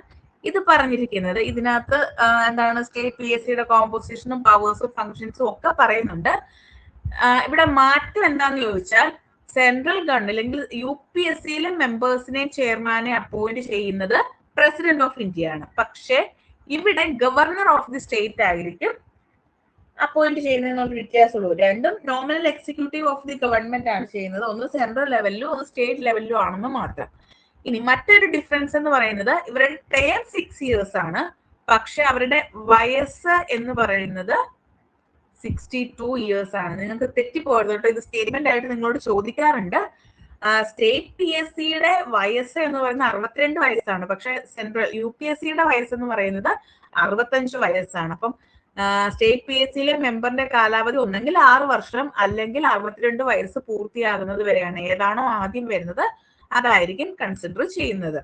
ഇത് പറഞ്ഞിരിക്കുന്നത്. ഇതിനകത്ത് എന്താണ് സ്റ്റേറ്റ് PSCയുടെ കോമ്പോസിഷനും പവേഴ്സും ഫങ്ഷൻസും ഒക്കെ പറയുന്നുണ്ട്. ഇവിടെ മാറ്റം എന്താന്ന് ചോദിച്ചാൽ സെൻട്രൽ ഗവൺമെന്റ് അല്ലെങ്കിൽ UPSCയിലെ മെമ്പേഴ്സിനെ ചെയർമാനെ അപ്പോയിന്റ് ചെയ്യുന്നത് പ്രസിഡന്റ് ഓഫ് ഇന്ത്യ ആണ്. പക്ഷെ ഇവിടെ ഗവർണർ ഓഫ് ദി സ്റ്റേറ്റ് ആയിരിക്കും അപ്പോയിന്റ് ചെയ്യുന്നതിനുള്ള വ്യത്യാസമുള്ളൂ. രണ്ടും nominal executive of the government ആണ് ചെയ്യുന്നത്. ഒന്ന് സെൻട്രൽ ലെവലിലും ഒന്ന് സ്റ്റേറ്റ് ലെവലിലും ആണെന്ന് മാത്രം. ഇനി മറ്റൊരു ഡിഫറൻസ് എന്ന് പറയുന്നത് ഇവരുടെ ടേം 6 ഇയേഴ്സ് ആണ്. പക്ഷെ അവരുടെ വയസ്സ് എന്ന് പറയുന്നത് 62 ഇയേഴ്സ് ആണ്. നിങ്ങൾക്ക് തെറ്റിപ്പോയത് കേട്ടോ. ഇത് സ്റ്റേറ്റ്മെന്റ് ആയിട്ട് നിങ്ങളോട് ചോദിക്കാറുണ്ട്. സ്റ്റേറ്റ് PSCയുടെ വയസ്സ് എന്ന് പറയുന്നത് 62 വയസ്സാണ്. പക്ഷെ സെൻട്രൽ UPSCയുടെ വയസ്സ് എന്ന് പറയുന്നത് 65 വയസ്സാണ്. അപ്പം സ്റ്റേറ്റ് PSCയിലെ മെമ്പറിന്റെ കാലാവധി ഒന്നെങ്കിൽ 6 വർഷം അല്ലെങ്കിൽ 62 വയസ്സ് പൂർത്തിയാകുന്നത് വരെയാണ്. ഏതാണോ ആദ്യം വരുന്നത് അതായിരിക്കും കൺസിഡർ ചെയ്യുന്നത്.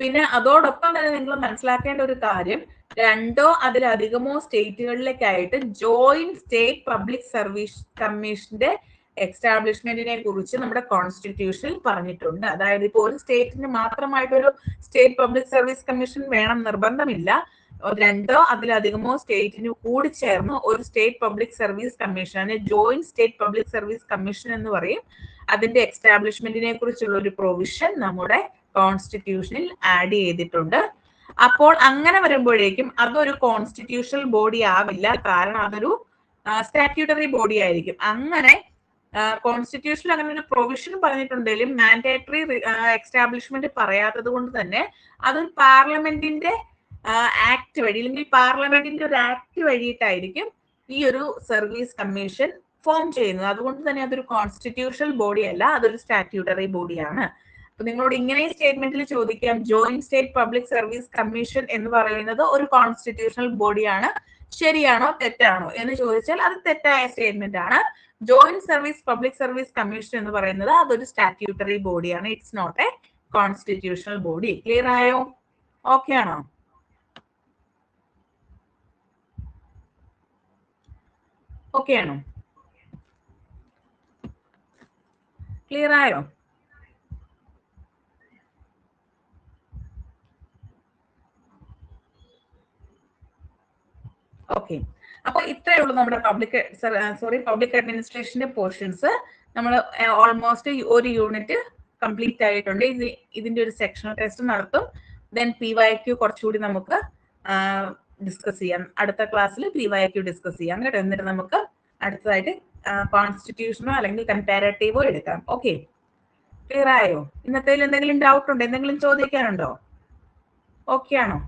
പിന്നെ അതോടൊപ്പം തന്നെ നിങ്ങൾ മനസ്സിലാക്കേണ്ട ഒരു കാര്യം, 2 അതിലധികമോ സ്റ്റേറ്റുകളിലേക്കായിട്ട് ജോയിന്റ് സ്റ്റേറ്റ് പബ്ലിക് സർവീസ് കമ്മീഷന്റെ എക്സ്റ്റാബ്ലിഷ്മെന്റിനെ കുറിച്ച് നമ്മുടെ കോൺസ്റ്റിറ്റ്യൂഷനിൽ പറഞ്ഞിട്ടുണ്ട്. അതായത് ഇപ്പോൾ ഒരു സ്റ്റേറ്റിന് മാത്രമായിട്ടൊരു സ്റ്റേറ്റ് പബ്ലിക് സർവീസ് കമ്മീഷൻ വേണം നിർബന്ധമില്ല. 2 അതിലധികമോ സ്റ്റേറ്റിന് കൂടി ചേർന്ന് ഒരു സ്റ്റേറ്റ് പബ്ലിക് സർവീസ് കമ്മീഷൻ, അതിനെ joint state public service commission എന്ന് പറയും. അതിന്റെ എക്സ്റ്റാബ്ലിഷ്മെന്റിനെ കുറിച്ചുള്ള ഒരു പ്രൊവിഷൻ നമ്മുടെ കോൺസ്റ്റിറ്റ്യൂഷനിൽ ആഡ് ചെയ്തിട്ടുണ്ട്. അപ്പോൾ അങ്ങനെ വരുമ്പോഴേക്കും അതൊരു കോൺസ്റ്റിറ്റ്യൂഷണൽ ബോഡി ആവില്ല. കാരണം അതൊരു സ്റ്റാറ്റ്യൂട്ടറി ബോഡി ആയിരിക്കും. അങ്ങനെ കോൺസ്റ്റിറ്റ്യൂഷനിൽ അങ്ങനെ ഒരു പ്രൊവിഷൻ പറഞ്ഞിട്ടുണ്ടെങ്കിലും മാൻഡേറ്ററി എക്സ്റ്റാബ്ലിഷ്മെന്റ് പറയാത്തത് കൊണ്ട് തന്നെ അതൊരു പാർലമെന്റിന്റെ ആക്ട് വഴി അല്ലെങ്കിൽ പാർലമെന്റിന്റെ ഒരു ആക്ട് വഴിയിട്ടായിരിക്കും ഈ ഒരു സർവീസ് കമ്മീഷൻ ഫോം ചെയ്യുന്നത്. അതുകൊണ്ട് തന്നെ അതൊരു കോൺസ്റ്റിറ്റ്യൂഷണൽ ബോഡി അല്ല, അതൊരു സ്റ്റാറ്റ്യൂട്ടറി ബോഡിയാണ്. അപ്പൊ നിങ്ങളോട് ഇങ്ങനെ സ്റ്റേറ്റ്മെന്റിൽ ചോദിക്കാം, joint state public service commission എന്ന് പറയുന്നത് ഒരു കോൺസ്റ്റിറ്റ്യൂഷണൽ ബോഡിയാണ്, ശരിയാണോ തെറ്റാണോ എന്ന് ചോദിച്ചാൽ അത് തെറ്റായ സ്റ്റേറ്റ്മെന്റ് ആണ്. Joint service public service commission എന്ന് പറയുന്നത് അതൊരു സ്റ്റാറ്റ്യൂട്ടറി ബോഡിയാണ്. It's not a constitutional body. Clear ആയോ? ഓക്കെ ആണോ? ഓക്കെ ആണോ? ക്ലിയർ ആയോ? ഓക്കെ, അപ്പൊ ഇത്രയേ ഉള്ളൂ നമ്മുടെ പബ്ലിക് അഡ്മിനിസ്ട്രേഷന്റെ പോർഷൻസ്. നമ്മൾ ഓൾമോസ്റ്റ് ഒരു യൂണിറ്റ് കംപ്ലീറ്റ് ആയിട്ടുണ്ട്. ഇതിന്റെ ഒരു സെക്ഷണൽ ടെസ്റ്റ് നടത്തും. ദെൻ PYQ കുറച്ചുകൂടി നമുക്ക് ഡിസ്കസ് ചെയ്യാം. അടുത്ത ക്ലാസ്സിൽ PYQ ഡിസ്കസ് ചെയ്യാം കേട്ടോ. എന്നിട്ട് നമുക്ക് അടുത്തതായിട്ട് കോൺസ്റ്റിറ്റ്യൂഷനോ അല്ലെങ്കിൽ കമ്പാരറ്റീവോ എടുക്കാം. ഓക്കെ, ക്ലിയർ ആയോ? ഇന്നത്തെ എന്തെങ്കിലും ഡൗട്ട് ഉണ്ടോ? എന്തെങ്കിലും ചോദിക്കാനുണ്ടോ? ഓക്കെ ആണോ?